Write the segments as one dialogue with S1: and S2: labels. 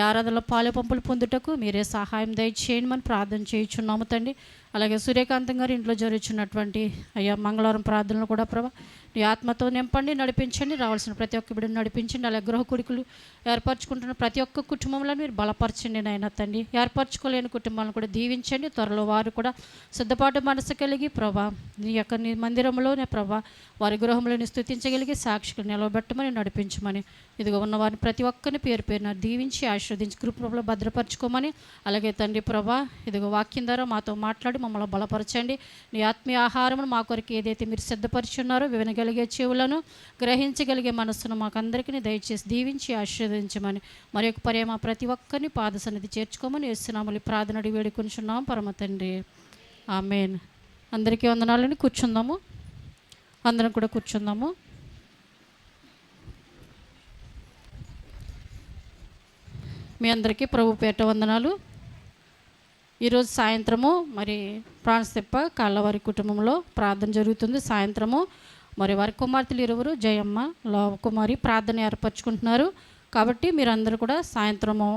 S1: ఆరాధనలో పాలు పంపులు పొందుటకు మీరే సహాయం దయచేయండి అని ప్రార్థన చేయించున్నాము తండ్రి. అలాగే సూర్యకాంతం గారు ఇంట్లో జరుగుతున్నటువంటి అయ్యా మంగళవారం ప్రార్థనలు కూడా ప్రభా నీ ఆత్మతో నింపండి, నడిపించండి. రావాల్సిన ప్రతి ఒక్క బిడ్డను నడిపించండి. అలాగే గృహ కుడికులు ఏర్పరచుకుంటున్న ప్రతి ఒక్క కుటుంబంలో మీరు బలపరచండి నాయన తండ్రి. ఏర్పరచుకోలేని కుటుంబాలను కూడా దీవించండి. త్వరలో వారు కూడా సిద్ధపాటు మనసు కలిగి ప్రభా నీ మందిరంలోనే ప్రభా వారి గృహంలోని స్తుతించగలిగి సాక్షిగా నిలవబెట్టమని నడిపించమని ఇదిగో ఉన్న వారిని ప్రతి ఒక్కరిని పేరు పేరున దీవించి ఆశీర్వదించి కృపలో భద్రపరచుకోమని అలాగే తండ్రి ప్రభా ఇదిగో వాక్యం ద్వారా మాతో మాట్లాడి మమ్మల్ని బలపరచండి. నీ ఆత్మీయ ఆహారమును మా కొరకు ఏదైతే మీరు సిద్ధపరిచున్నారో వినగలిగే చెవులను గ్రహించగలిగే మనస్సును మాకందరికీ దయచేసి దీవించి ఆశీర్వదించమని మరి యొక్క ప్రేమ ప్రతి ఒక్కరిని పాద సన్నిధి చేర్చుకోమని యేసునామములో ప్రార్థన వేడుకొనిచున్నాం పరమ తండ్రి. ఆమేన్. అందరికీ వందనాలని కూర్చుందాము. అందరం కూడా కూర్చుందాము. మీ అందరికీ ప్రభు పేట వందనాలు. ఈరోజు సాయంత్రము మరి ప్రాణస్థెప్ప కాళ్ళవారి కుటుంబంలో ప్రార్థన జరుగుతుంది. సాయంత్రము మరి వారి కుమార్తెలు ఇరువురు జయమ్మ లోవకుమారి ప్రార్థన ఏర్పరచుకుంటున్నారు. కాబట్టి మీరందరూ కూడా సాయంత్రము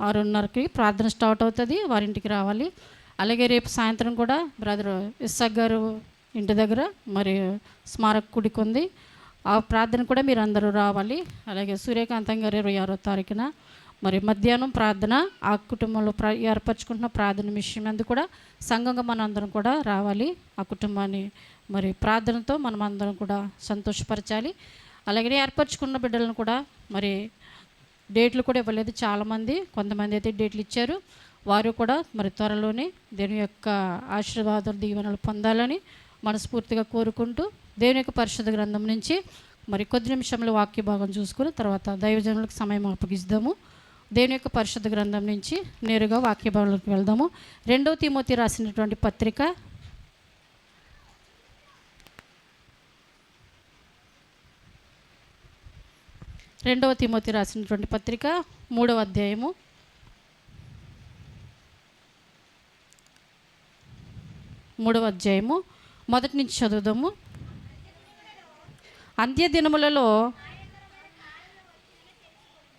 S1: 6:30కి ప్రార్థన స్టార్ట్ అవుతుంది, వారింటికి రావాలి. అలాగే రేపు సాయంత్రం కూడా బ్రదర్ ఇస్సాక్ గారు ఇంటి దగ్గర మరి స్మారక గుడికి ఉంది, ఆ ప్రార్థన కూడా మీరు అందరూ రావాలి. అలాగే సూర్యకాంతం గారు 26వ తారీఖున మరి మధ్యాహ్నం ప్రార్థన ఆ కుటుంబంలో ఏర్పరచుకుంటున్న ప్రార్థన విషయం అందు కూడా సంఘంగా మనం అందరం కూడా రావాలి. ఆ కుటుంబాన్ని మరి ప్రార్థనతో మనం అందరం కూడా సంతోషపరచాలి. అలాగే ఏర్పరచుకున్న బిడ్డలను కూడా మరి డేట్లు కూడా ఇవ్వలేదు చాలామంది, కొంతమంది అయితే డేట్లు ఇచ్చారు. వారు కూడా మరి త్వరలోనే దేవుని యొక్క ఆశీర్వాదాలు దీవెనలు పొందాలని మనస్ఫూర్తిగా కోరుకుంటూ దేవుని యొక్క పరిశుద్ధ గ్రంథం నుంచి మరి కొద్ది నిమిషంలో వాక్య భాగం చూసుకుని తర్వాత దైవజనులకు సమయం అప్పగిద్దాము. దేవుని యొక్క పరిశుద్ధ గ్రంథం నుంచి నేరుగా వాక్య భాగంలోకి వెళ్దాము. 2వ తిమోతి రాసినటువంటి పత్రిక 2వ తిమోతి రాసినటువంటి పత్రిక 3వ అధ్యాయము 3వ అధ్యాయము మొదటి నుంచి చదువుదాము. అంత్య దినములలో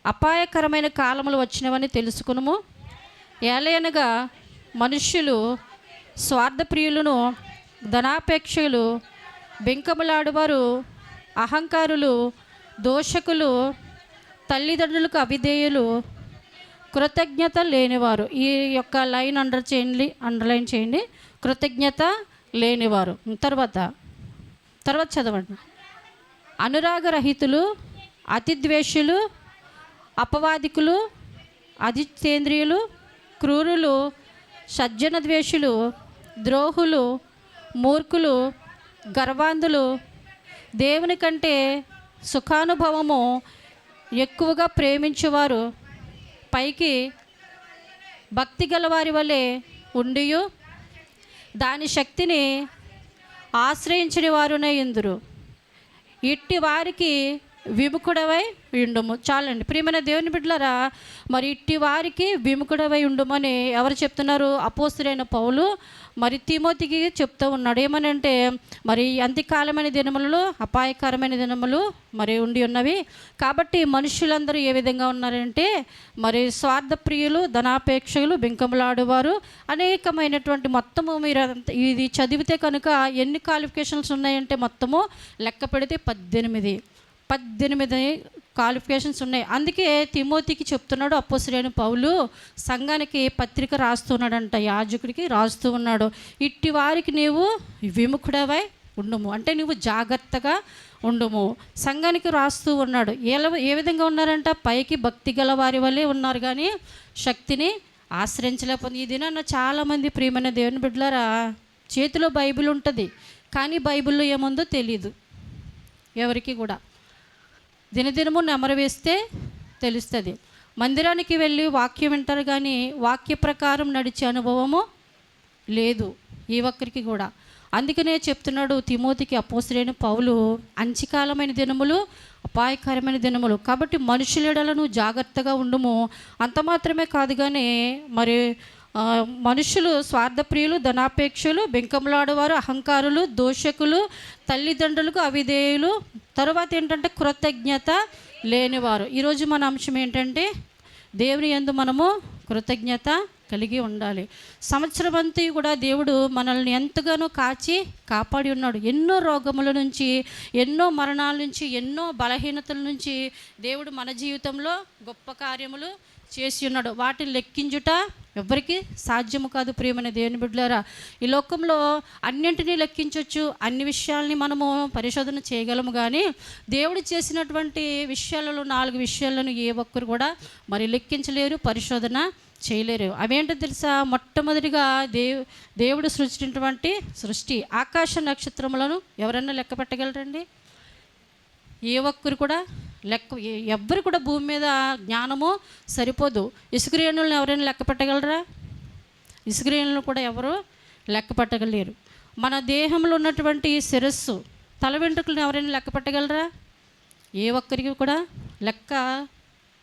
S1: అపాయకరమైన కాలములు వచ్చినవని తెలుసుకునుము. ఏలయనగా మనుష్యులు స్వార్థప్రియులను, ధనాపేక్షలు, బెంకములాడువారు, అహంకారులు, దోషకులు, తల్లిదండ్రులకు అవిధేయులు, కృతజ్ఞత లేనివారు. ఈ యొక్క లైన్ అండర్లైన్ చేయండి. కృతజ్ఞత లేనివారు. తర్వాత చదవండి. అనురాగరహితులు, అతిద్వేషులు, అపవాదికులు, అజితేంద్రియులు, క్రూరులు, సజ్జన ద్వేషులు, ద్రోహులు, మూర్ఖులు, గర్వాంధులు, దేవుని కంటే సుఖానుభవము ఎక్కువగా ప్రేమించేవారు, పైకి భక్తి గలవారి వలె ఉండియు దాని శక్తిని ఆశ్రయించని వారునే ఇందురు. ఇట్టి వారికి విముఖుడవై ఉండుము. చాలండి ప్రియమైన దేవుని బిడ్డలారా, మరి ఇట్టి వారికి విముఖుడవై ఉండుమని ఎవరు చెప్తున్నారు? అపోస్తులైన పౌలు మరి తిమోతికి చెప్తూ ఉన్నాడు. ఏమనంటే మరి అంత్యకాలమైన దినములలో అపాయకరమైన దినములు మరి ఉండి ఉన్నవి. కాబట్టి మనుషులందరూ ఏ విధంగా ఉన్నారంటే మరి స్వార్థప్రియులు, ధనాపేక్షలు, బింకములాడువారు, అనేకమైనటువంటి మొత్తము మీరు ఇది చదివితే కనుక ఎన్ని క్వాలిఫికేషన్స్ ఉన్నాయంటే మొత్తము లెక్క పెడితే 18 క్వాలిఫికేషన్స్ ఉన్నాయి. అందుకే తిమోతికి చెప్తున్నాడు అపోస్తలుడైన పౌలు, సంఘానికి పత్రిక రాస్తున్నాడంట, యాజకుడికి రాస్తూ ఉన్నాడు. ఇట్టి వారికి నీవు విముఖుడవై ఉండుము, అంటే నువ్వు జాగ్రత్తగా ఉండుము. సంఘానికి రాస్తూ ఉన్నాడు. ఏ విధంగా ఉన్నారంట? పైకి భక్తి గల వారి వల్లే ఉన్నారు, కానీ శక్తిని ఆశ్రయించలేకపోతే. ఈ దినాన్న చాలామంది ప్రియమైన దేవుని బిడ్డలారా, చేతిలో బైబిల్ ఉంటుంది, కానీ బైబిల్లో ఏముందో తెలీదు ఎవరికి కూడా. దినదినము నెమరు వేస్తే తెలుస్తుంది. మందిరానికి వెళ్ళి వాక్యం వింటారు, కానీ వాక్య ప్రకారం నడిచే అనుభవము లేదు ఈ ఒక్కరికి కూడా. అందుకనే చెప్తున్నాడు తిమోతికి అపోస్తలుడైన పౌలు, అంత్యకాలమైన దినములు అపాయకరమైన దినములు, కాబట్టి మనుషులను జాగ్రత్తగా ఉండుము. అంత మాత్రమే కాదు, కానీ మరి మనుషులు స్వార్థప్రియులు, ధనాపేక్షలు, బెంకములాడువారు, అహంకారులు, దోషకులు, తల్లిదండ్రులకు అవిధేయులు, తర్వాత ఏంటంటే కృతజ్ఞత లేనివారు. ఈరోజు మన అంశం ఏంటంటే దేవుని యందు మనము కృతజ్ఞత కలిగి ఉండాలి. సంవత్సరం అంతా కూడా దేవుడు మనల్ని ఎంతగానో కాచి కాపాడి ఉన్నాడు. ఎన్నో రోగముల నుంచి, ఎన్నో మరణాల నుంచి, ఎన్నో బలహీనతల నుంచి దేవుడు మన జీవితంలో గొప్ప కార్యములు చేసి ఉన్నాడు. వాటిని లెక్కించుట ఎవ్వరికి సాధ్యము కాదు. ప్రియమైన దేవుని బిడ్డలారా, ఈ లోకంలో అన్నింటినీ లెక్కించవచ్చు, అన్ని విషయాల్ని మనము పరిశోధన చేయగలము. కానీ దేవుడు చేసినటువంటి విషయాలలో 4 విషయాలను ఏ ఒక్కరు కూడా మరి లెక్కించలేరు, పరిశోధన చేయలేరు. అవేంటో తెలుసా? మొట్టమొదటిగా దేవుడు సృష్టించినటువంటి సృష్టి, ఆకాశ నక్షత్రములను ఎవరన్నా లెక్క పెట్టగలరండి? ఏ ఒక్కరు కూడా ఎవ్వరు కూడా భూమి మీద జ్ఞానము సరిపోదు. ఇసుకరేణులను ఎవరైనా లెక్క పెట్టగలరా? ఇసుకరేణులను కూడా ఎవరు లెక్క పెట్టగలేరు. మన దేహంలో ఉన్నటువంటి శిరస్సు, తల వెంట్రుకలను ఎవరైనా లెక్క పెట్టగలరా? ఏ ఒక్కరికి కూడా లెక్క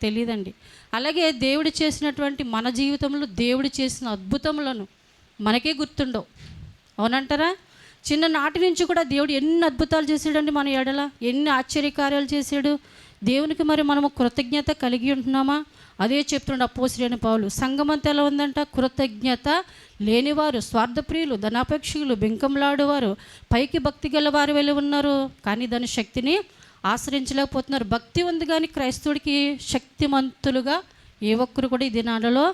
S1: తెలియదండి. అలాగే దేవుడు చేసినటువంటి మన జీవితంలో దేవుడు చేసిన అద్భుతములను మనకే గుర్తుండవు. అవునంటారా? చిన్ననాటి నుంచి కూడా దేవుడు ఎన్ని అద్భుతాలు చేశాడండి మన ఎడల, ఎన్ని ఆశ్చర్యకార్యాలు చేశాడు. దేవునికి మరి మనము కృతజ్ఞత కలిగి ఉంటున్నామా? అదే చెప్తున్నాడు అపోస్తలుడైన పౌలు. సంఘమంతా ఎలా ఉందంట? కృతజ్ఞత లేనివారు, స్వార్థప్రియులు, ధనాపేక్షకులు, బింకంలాడువారు, పైకి భక్తి గల వారు వెళ్ళి ఉన్నారు, కానీ దాని శక్తిని ఆశ్రయించలేకపోతున్నారు. భక్తి ఉంది కానీ క్రైస్తవుడికి శక్తిమంతులుగా ఏ ఒక్కరు కూడా ఈ దినాలలో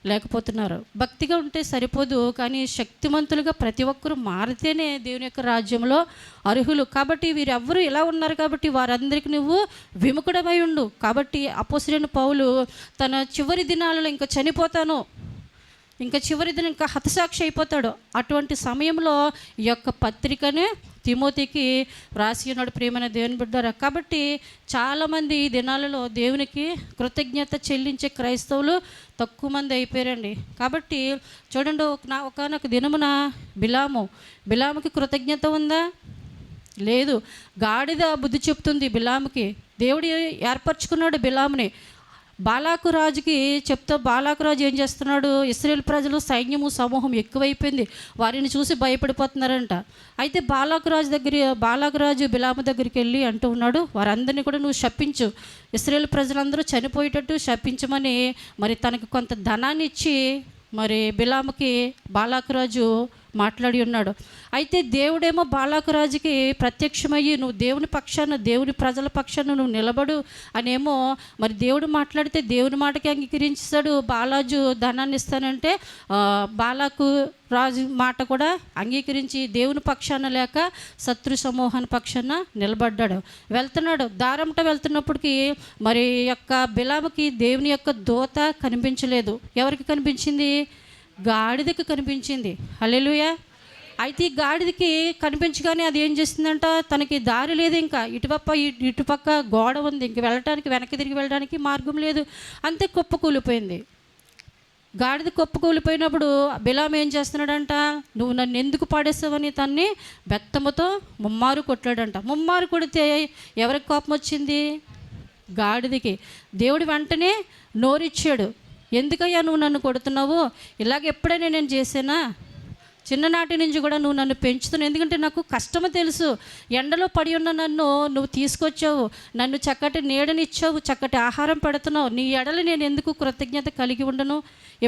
S1: లేకపోతున్నారు. భక్తిగా ఉంటే సరిపోదు, కానీ శక్తిమంతులుగా ప్రతి ఒక్కరూ మారితేనే దేవుని యొక్క రాజ్యంలో అర్హులు. కాబట్టి వీరెవ్వరూ ఇలా ఉన్నారు కాబట్టి వారందరికీ నువ్వు విముఖుడమై ఉండు. కాబట్టి అపోస్తలుడైన పౌలు తన చివరి దినాలలో ఇంకా చనిపోతాను, ఇంకా చివరి దినం ఇంకా హతసాక్షి అయిపోతాడు. అటువంటి సమయంలో ఈ యొక్క పత్రికనే తిమోతికి రాసి ఉన్నాడు. ప్రియమైన దేవుని బిడ్డలారా, కాబట్టి చాలామంది ఈ దినాలలో దేవునికి కృతజ్ఞత చెల్లించే క్రైస్తవులు తక్కువ మంది అయిపోయారండి. కాబట్టి చూడండి, ఒకనొక దినమున బిలాముకి కృతజ్ఞత ఉందా? లేదు. గాడిద బుద్ధి చెప్తుంది బిలాముకి. దేవుడు ఏర్పరచుకున్నాడు బిలాముని. బాలాకు రాజుకి చెప్తా, బాలాకు రాజు ఏం చేస్తున్నాడు? ఇశ్రాయేలు ప్రజలు సైన్యము సమూహం ఎక్కువైపోయింది, వారిని చూసి భయపడిపోతున్నారంట. అయితే బాలాకు రాజు బిలాము దగ్గరికి వెళ్ళి అంటూ ఉన్నాడు, వారందరినీ కూడా నువ్వు శపించు, ఇశ్రాయేలు ప్రజలందరూ చనిపోయేటట్టు శపించమని మరి తనకు కొంత ధనాన్ని ఇచ్చి మరి బిలాముకి బాలాకు రాజు మాట్లాడి ఉన్నాడు. అయితే దేవుడేమో బాలాకు రాజుకి ప్రత్యక్షమయ్యి నువ్వు దేవుని పక్షాన, దేవుని ప్రజల పక్షాన నువ్వు నిలబడు అనేమో మరి దేవుడు మాట్లాడితే దేవుని మాటకి అంగీకరించాడు. బాలాజు ధనాన్ని ఇస్తానంటే బాలాకు రాజు మాట కూడా అంగీకరించి దేవుని పక్షాన లేక శత్రు సమూహాన్ని పక్షాన నిలబడ్డాడు. దారంట వెళ్తున్నప్పటికీ మరి యొక్క బిలాముకి దేవుని యొక్క దూత కనిపించలేదు. ఎవరికి కనిపించింది? గాడిదకి కనిపించింది. హల్లెలూయా. అయితే ఈ గాడిదకి కనిపించగానే అది ఏం చేస్తుందంట, తనకి దారి లేదు, ఇంకా ఇటుపక్క గోడ ఉంది, ఇంక వెళ్ళటానికి, వెనక్కి తిరిగి వెళ్ళడానికి మార్గం లేదు, అంతే కుప్పకూలిపోయింది. గాడిద కుప్పకూలిపోయినప్పుడు బిలాము ఏం చేస్తున్నాడంట, నువ్వు నన్ను ఎందుకు పాడేస్తావని తన్ని బెత్తముతో ముమ్మారు కొట్లాడంట. ముమ్మారు కొడితే ఎవరికి కోపం వచ్చింది? గాడిదకి. దేవుడు వెంటనే నోరిచ్చాడు. ఎందుకయ్యా నువ్వు నన్ను కొడుతున్నావు? ఇలాగ ఎప్పుడైనా నేను చేసానా? చిన్ననాటి నుంచి కూడా నువ్వు నన్ను పెంచుతున్నావు, ఎందుకంటే నాకు కష్టమో తెలుసు. ఎండలో పడి ఉన్న నన్ను నువ్వు తీసుకొచ్చావు, నన్ను చక్కటి నీడనిచ్చావు, చక్కటి ఆహారం పెడుతున్నావు, నీ ఎడలు నేను ఎందుకు కృతజ్ఞత కలిగి ఉండను?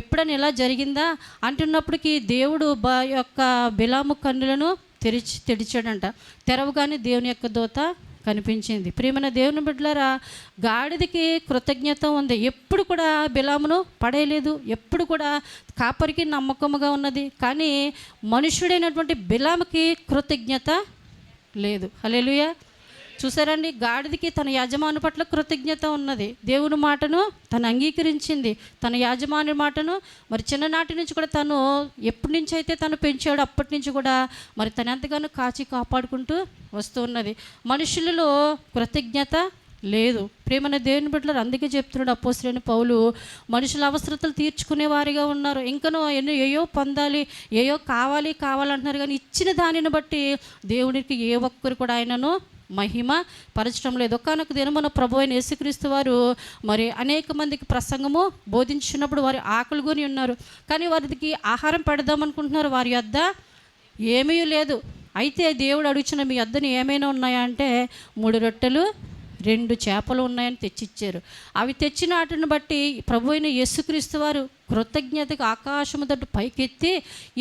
S1: ఎప్పుడైనా ఇలా జరిగిందా అంటున్నప్పటికీ దేవుడు యొక్క బిలాము కన్నులను తెరిచాడంట. తెరవగానే దేవుని యొక్క దూత కనిపించింది. ప్రియమైన దేవుని బిడ్డలారా, గాడిదకి కృతజ్ఞత ఉంది. ఎప్పుడు కూడా బిలామును పడేయలేదు, ఎప్పుడు కూడా కాపరికి నమ్మకముగా ఉన్నది. కానీ మనుష్యుడైనటువంటి బిలాముకి కృతజ్ఞత లేదు. హల్లెలూయా. చూసారండి, గాడిదకి తన యజమాని పట్ల కృతజ్ఞత ఉన్నది. దేవుని మాటను తను అంగీకరించింది, తన యజమాని మాటను మరి చిన్ననాటి నుంచి కూడా తను ఎప్పటి నుంచి అయితే తను పెంచాడో అప్పటి నుంచి కూడా మరి తను ఎంతగానో కాచి కాపాడుకుంటూ వస్తూ ఉన్నది. మనుషులలో కృతజ్ఞత లేదు. ప్రియమైన దేవుని బిడ్డలారా, అందుకే చెప్తున్నాడు అపోస్తలుడైన పౌలు, మనుషుల అవసరతలు తీర్చుకునే వారిగా ఉన్నారు. ఇంకనూ ఏయో పొందాలి, ఏయో కావాలంటున్నారు, కానీ ఇచ్చిన దానిని బట్టి దేవునికి ఏ ఒక్కరు కూడా ఆయనను మహిమ పరచడం లేదు. ఒకానొక దినమున ప్రభు అయిన యేసుక్రీస్తు వారు మరి అనేక మందికి ప్రసంగము బోధించినప్పుడు వారు ఆకలిగొని ఉన్నారు, కానీ వారికి ఆహారం పెడదామనుకుంటున్నారు. వారి యొద్ద ఏమీ లేదు. అయితే దేవుడు అడుగుచిన మీ యొద్దన ఏమైనా ఉన్నాయా అంటే 3 రొట్టెలు 2 చేపలు ఉన్నాయని తెచ్చిచ్చారు. అవి తెచ్చిన వాటిని బట్టి ప్రభు అయిన యేసుక్రీస్తు వారు కృతజ్ఞతగా ఆకాశము తట్టు పైకెత్తి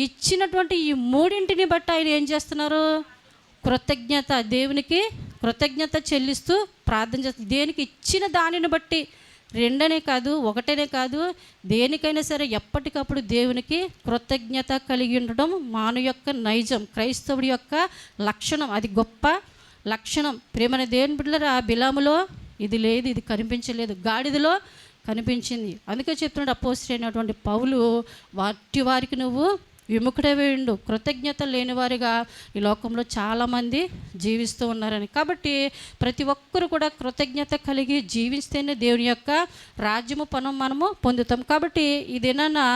S1: ఇచ్చినటువంటి ఈ 3ని బట్టి ఆయన ఏం చేస్తున్నారు? దేవునికి కృతజ్ఞత చెల్లిస్తూ ప్రార్థన చేస్తారు. దేనికి? ఇచ్చిన దానిని బట్టి. 2 కాదు, 1 కాదు, దేనికైనా సరే ఎప్పటికప్పుడు దేవునికి కృతజ్ఞత కలిగి ఉండడం మానవ యొక్క నైజం, క్రైస్తవుడి యొక్క లక్షణం. అది గొప్ప లక్షణం. ప్రేమైన దేవుని బిడ్డలారా, బిలాములో ఇది లేదు, ఇది కనిపించలేదు, గాడిదలో కనిపించింది. అందుకే చెప్తున్నాడు అపోస్తలుడైనటువంటి పౌలు, వారికి నువ్వు విముఖుడవే ఉండు. కృతజ్ఞత లేనివారిగా ఈ లోకంలో చాలామంది జీవిస్తూ ఉన్నారని. కాబట్టి ప్రతి ఒక్కరు కూడా కృతజ్ఞత కలిగి జీవిస్తేనే దేవుని యొక్క రాజ్యము మనము పొందుతాం. కాబట్టి ఇదేనా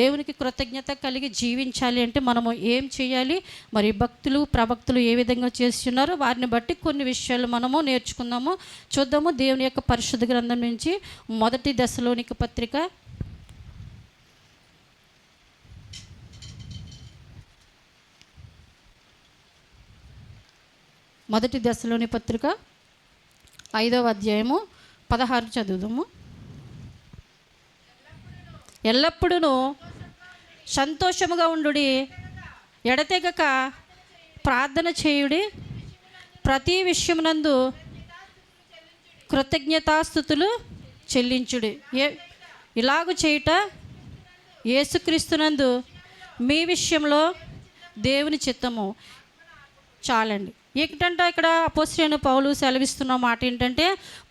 S1: దేవునికి కృతజ్ఞత కలిగి జీవించాలి అంటే మనము ఏం చేయాలి? మరి భక్తులు ప్రవక్తలు ఏ విధంగా చేస్తున్నారో వారిని బట్టి కొన్ని విషయాలు మనము నేర్చుకుందాము, చూద్దాము. దేవుని యొక్క పరిశుద్ధ గ్రంథం నుంచి 1 దశలోనిక పత్రిక 1 దశలోని పత్రిక 5వ అధ్యాయము 16 చదువుదాము. ఎల్లప్పుడూ సంతోషముగా ఉండుడి, ఎడతెగక ప్రార్థన చేయుడి, ప్రతి విషయమునందు కృతజ్ఞతాస్తుతులు చెల్లించుడి. ఇలాగు చేయుట యేసుక్రీస్తునందు మీ విషయంలో దేవుని చిత్తము. చాలండి. ఏంటంటే ఇక్కడ అపోస్తలుడైన పౌలు సెలవిస్తున్న మాట ఏంటంటే,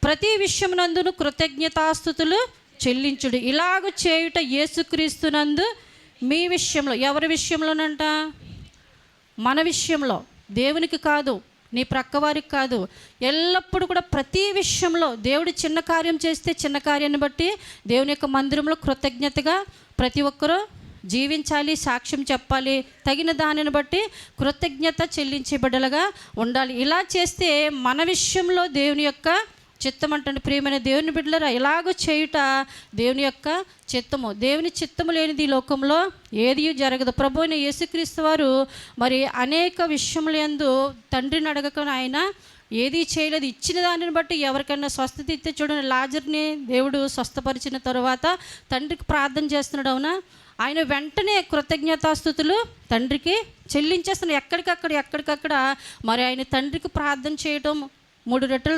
S1: ప్రతి విషయమునందును కృతజ్ఞతాస్తుతులు చెల్లించుడు. ఇలాగ చేయుట యేసుక్రీస్తునందు మీ విషయంలో. ఎవరి విషయంలోనంట? మన విషయంలో. దేవునికి కాదు, నీ ప్రక్కవారికి కాదు. ఎల్లప్పుడూ కూడా ప్రతి విషయంలో దేవుడు చిన్న కార్యం చేస్తే చిన్న కార్యాన్ని బట్టి దేవుని యొక్క మందిరంలో కృతజ్ఞతగా ప్రతి ఒక్కరూ జీవించాలి, సాక్ష్యం చెప్పాలి. తగిన దానిని బట్టి కృతజ్ఞత చెల్లించే బిడ్డలుగా ఉండాలి. ఇలా చేస్తే మన విషయంలో దేవుని యొక్క చిత్తం అంటండి. ప్రియమైన దేవుని బిడ్డలారా, ఇలాగ చేయుట దేవుని యొక్క చిత్తము. దేవుని చిత్తము లేనిది ఈ లోకంలో ఏది జరగదు. ప్రభు అయిన యేసుక్రీస్తు వారు మరి అనేక విషయములందు తండ్రిని అడగక ఆయన ఏది చేయలేదు. ఇచ్చిన దానిని బట్టి ఎవరికైనా స్వస్థత ఇస్తే చూడండి, లాజర్ని దేవుడు స్వస్థపరిచిన తర్వాత తండ్రికి ప్రార్థన చేస్తున్నాడు. అవునా? ఆయన వెంటనే కృతజ్ఞతాస్తుతులు తండ్రికి చెల్లించేస్తున్న. ఎక్కడికక్కడ మరి ఆయన తండ్రికి ప్రార్థన చేయటం, 3 రొట్టెలు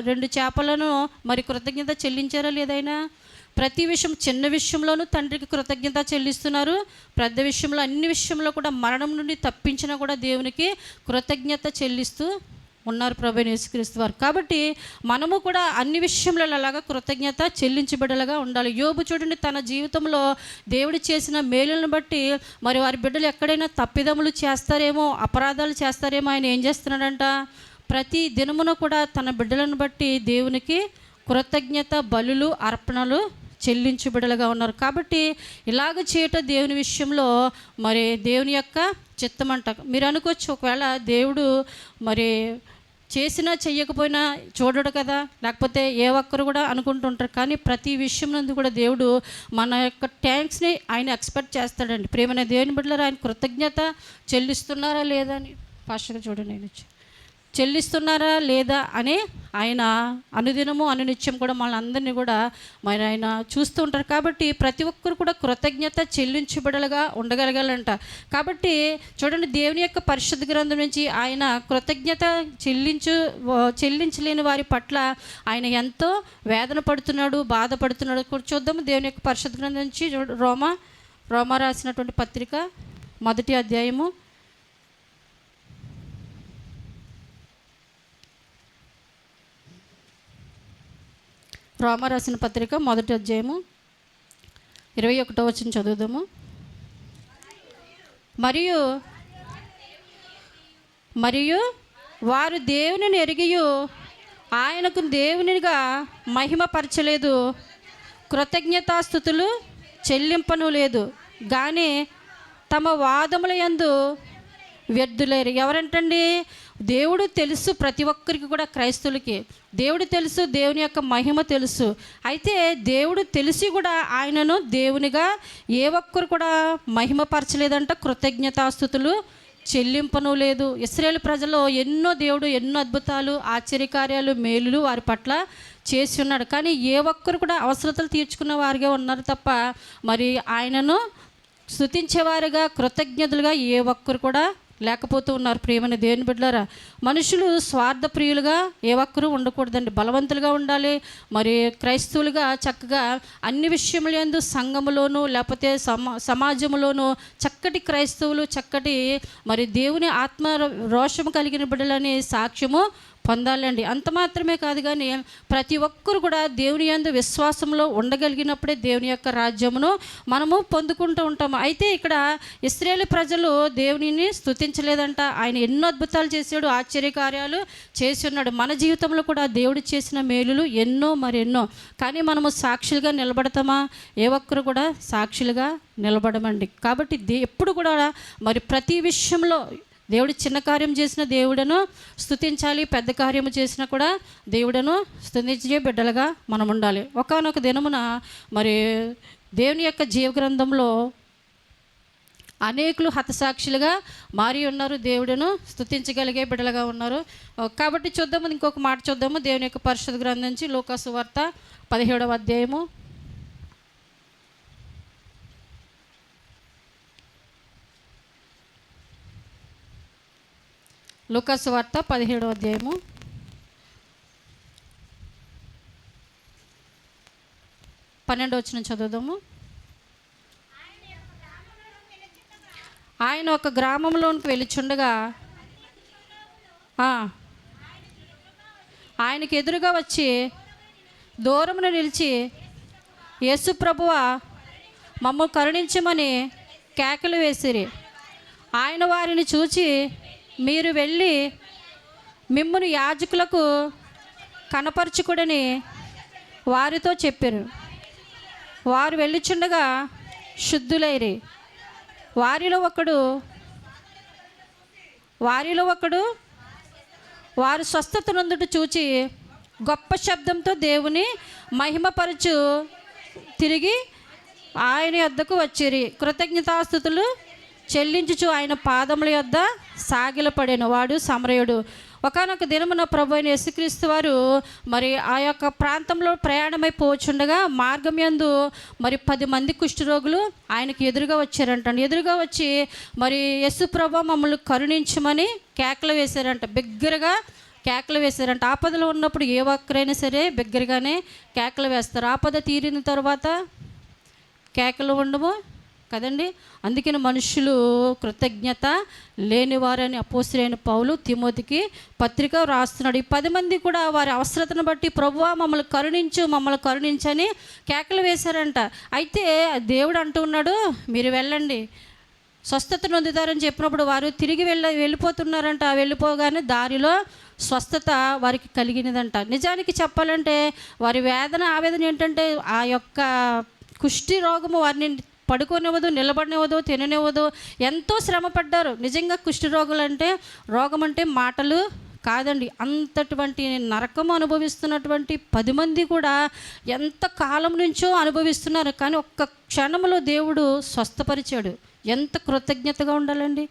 S1: 2 చేపలను మరి కృతజ్ఞత చెల్లించారా లేదైనా? ప్రతి విషయం, చిన్న విషయంలోనూ తండ్రికి కృతజ్ఞత చెల్లిస్తున్నారు. పెద్ద విషయంలో, అన్ని విషయంలో కూడా మరణం నుండి తప్పించినా కూడా దేవునికి కృతజ్ఞత చెల్లిస్తూ ఉన్నారు ప్రభువైన యేసుక్రీస్తు వారు. కాబట్టి మనము కూడా అన్ని విషయంలో అలాగా కృతజ్ఞత చెల్లించబడేలాగా ఉండాలి. యోబు చూడండి, తన జీవితంలో దేవుడు చేసిన మేలులను బట్టి మరి వారి బిడ్డలు ఎక్కడైనా తప్పిదములు చేస్తారేమో, అపరాధాలు చేస్తారేమో, ఆయన ఏం చేస్తున్నాడంట? ప్రతి దినమున కూడా తన బిడ్డలను బట్టి దేవునికి కృతజ్ఞత బలులు, అర్పణలు చెల్లించబడేలాగా ఉన్నారు. కాబట్టి ఇలాగ చేయటం దేవుని విషయంలో మరి దేవుని యొక్క చిత్తం అంట. మీరు అనుకోవచ్చు, ఒకవేళ దేవుడు మరి చేసినా చెయ్యకపోయినా చూడడు కదా, లేకపోతే ఏ ఒక్కరు కూడా అనుకుంటుంటారు. కానీ ప్రతి విషయం నందు కూడా దేవుడు మన యొక్క థ్యాంక్స్ని ఆయన ఎక్స్పెక్ట్ చేస్తాడండి. ప్రేమైన దేవుని బిడ్డలారా, ఆయన కృతజ్ఞత చెల్లిస్తున్నారా లేదా అని ఫాస్ట్గా చూడండి. ఆయన చెల్లిస్తున్నారా లేదా అని ఆయన అనుదినము అనునిత్యం కూడా మనందరినీ కూడా మరి ఆయన చూస్తూ ఉంటారు. కాబట్టి ప్రతి ఒక్కరు కూడా కృతజ్ఞత చెల్లించబడలుగా ఉండగలగాలంట. కాబట్టి చూడండి, దేవుని యొక్క పరిశుద్ధ గ్రంథం నుంచి ఆయన కృతజ్ఞత చెల్లించలేని వారి పట్ల ఆయన ఎంతో వేదన పడుతున్నాడు, బాధపడుతున్నాడు. చూద్దాము దేవుని యొక్క పరిశుద్ధ గ్రంథం నుంచి. రోమా రాసినటువంటి పత్రిక 1వ అధ్యాయము 1వ అధ్యాయము 21వ వచనం చదువుదాము. మరియు వారు దేవునిని ఎరిగియు ఆయనకు దేవునిగా మహిమపరచలేదు, కృతజ్ఞతాస్తుతులు చెల్లింపను లేదు, కానీ తమ వాదముల యందు వ్యర్థులేరు. ఎవరంటండి? దేవుడు తెలుసు ప్రతి ఒక్కరికి కూడా, క్రైస్తవులకి దేవుడు తెలుసు, దేవుని యొక్క మహిమ తెలుసు. అయితే దేవుడు తెలిసి కూడా ఆయనను దేవునిగా ఏ ఒక్కరు కూడా మహిమపరచలేదంట, కృతజ్ఞతాస్తుతులు చెల్లింపను లేదు. ఇశ్రాయేలు ప్రజలు ఎన్నో అద్భుతాలు, ఆశ్చర్యకార్యాలు, మేలులు వారి పట్ల చేసి ఉన్నాడు. కానీ ఏ ఒక్కరు కూడా అవసరతలు తీర్చుకున్న వారిగా ఉన్నారు తప్ప మరి ఆయనను స్తుతించేవారుగా, కృతజ్ఞతలుగా ఏ ఒక్కరు కూడా లేకపోతూ ఉన్నారు. ప్రియమైన దేవుని బిడ్డలారా, మనుషులు స్వార్థ ప్రియులుగా ఏ ఒక్కరూ ఉండకూడదండి. బలవంతులుగా ఉండాలి. మరి క్రైస్తవులుగా చక్కగా అన్ని విషయములందు సంఘములోను లేకపోతే సమాజంలోనూ చక్కటి క్రైస్తవులు, చక్కటి మరి దేవుని ఆత్మ రోషము కలిగిన బిడ్డలని సాక్ష్యము పొందాలండి. అంత మాత్రమే కాదు, కానీ ప్రతి ఒక్కరు కూడా దేవుని యందు విశ్వాసంలో ఉండగలిగినప్పుడే దేవుని యొక్క రాజ్యమును మనము పొందుకుంటూ ఉంటాము. అయితే ఇక్కడ ఇశ్రాయేలు ప్రజలు దేవునిని స్తుతించలేదంట. ఆయన ఎన్నో అద్భుతాలు చేశాడు, ఆశ్చర్యకార్యాలు చేసి ఉన్నాడు. మన జీవితంలో కూడా దేవుడు చేసిన మేలులు ఎన్నో మరెన్నో. కానీ మనము సాక్షులుగా నిలబడతామా? ఏ ఒక్కరు కూడా సాక్షులుగా నిలబడమండి. కాబట్టి ఎప్పుడు కూడా మరి ప్రతి విషయంలో దేవుడు చిన్న కార్యం చేసిన దేవుడను స్తుతించాలి, పెద్ద కార్యము చేసినా కూడా దేవుడను స్తుతించే బిడ్డలుగా మనం ఉండాలి. ఒకానొక దినమున మరి దేవుని యొక్క జీవగ్రంథంలో అనేకులు హతసాక్షులుగా మారి ఉన్నారు, దేవుడను స్తుతించగలిగే బిడ్డలుగా ఉన్నారు. కాబట్టి చూద్దాము, ఇంకొక మాట చూద్దాము. దేవుని యొక్క పరిశుద్ధ గ్రంథం నుంచి లూకా సువార్త 17వ అధ్యాయము. లూకా సువార్త 17వ అధ్యాయము 12వ వచనం చదువుదాము. ఆయన ఒక గ్రామంలోనికి వెళుచుండగా ఆయనకి ఎదురుగా వచ్చి దూరమున నిలిచి, యేసు ప్రభువా, మమ్ము కరుణించమని కేకలు వేసిరి. ఆయన వారిని చూచి, మీరు వెళ్ళి మిమ్మును యాజకులకు కనపరచుకుడని వారితో చెప్పారు. వారు వెళ్ళుచుండగా శుద్ధులైరి. వారిలో ఒకడు వారు స్వస్థత నొందుట చూచి గొప్ప శబ్దంతో దేవుని మహిమపరచు తిరిగి ఆయన యొద్దకు వచ్చిరి. కృతజ్ఞతాస్తుతులు చెల్లించుచు ఆయన పాదముల యొద్ద సాగిలపడెను. వాడు సమరయుడు. ఒకానొక దినమున ప్రభు అయిన యేసుక్రీస్తు వారు మరి ఆ యొక్క ప్రాంతంలో ప్రయాణమైపోచుండగా మార్గం యందు మరి 10 మంది కుష్ఠరోగులు ఆయనకి ఎదురుగా వచ్చారంట. ఎదురుగా వచ్చి మరి యేసు ప్రభు మమ్మల్ని కరుణించమని కేకలు వేశారంట. బిగ్గరగా కేకలు వేశారంట. ఆపదలో ఉన్నప్పుడు ఏ ఒక్కరైనా సరే బిగ్గరగానే కేకలు వేస్తారు. ఆపద తీరిన తర్వాత కేకలు ఉండము కదండి. అందుకని మనుషులు కృతజ్ఞత లేనివారని అపోస్తలుడైన పౌలు తిమోతికి పత్రిక రాస్తున్నాడు. ఈ 10 మంది కూడా వారి అవసరతను బట్టి ప్రభువా మమ్మల్ని కరుణించని కేకలు వేశారంట. అయితే దేవుడు అంటూ ఉన్నాడు, మీరు వెళ్ళండి, స్వస్థత నొందుతారని చెప్పినప్పుడు వారు తిరిగి వెళ్ళిపోతున్నారంట. వెళ్ళిపోగానే దారిలో స్వస్థత వారికి కలిగినదంట. నిజానికి చెప్పాలంటే వారి ఆవేదన ఏంటంటే ఆ యొక్క కుష్టి రోగము వారిని పడుకోనివ్వదు, నిలబడినివ్వదు, తిననివ్వదు. ఎంతో శ్రమ పడ్డారు. నిజంగా కుష్టి రోగం అంటే మాటలు కాదండి. అంతటువంటి నరకం అనుభవిస్తున్నటువంటి 10 మంది కూడా ఎంత కాలం నుంచో అనుభవిస్తున్నారు. కానీ ఒక్క క్షణంలో దేవుడు స్వస్థపరిచాడు. ఎంత కృతజ్ఞతగా ఉండాలండి.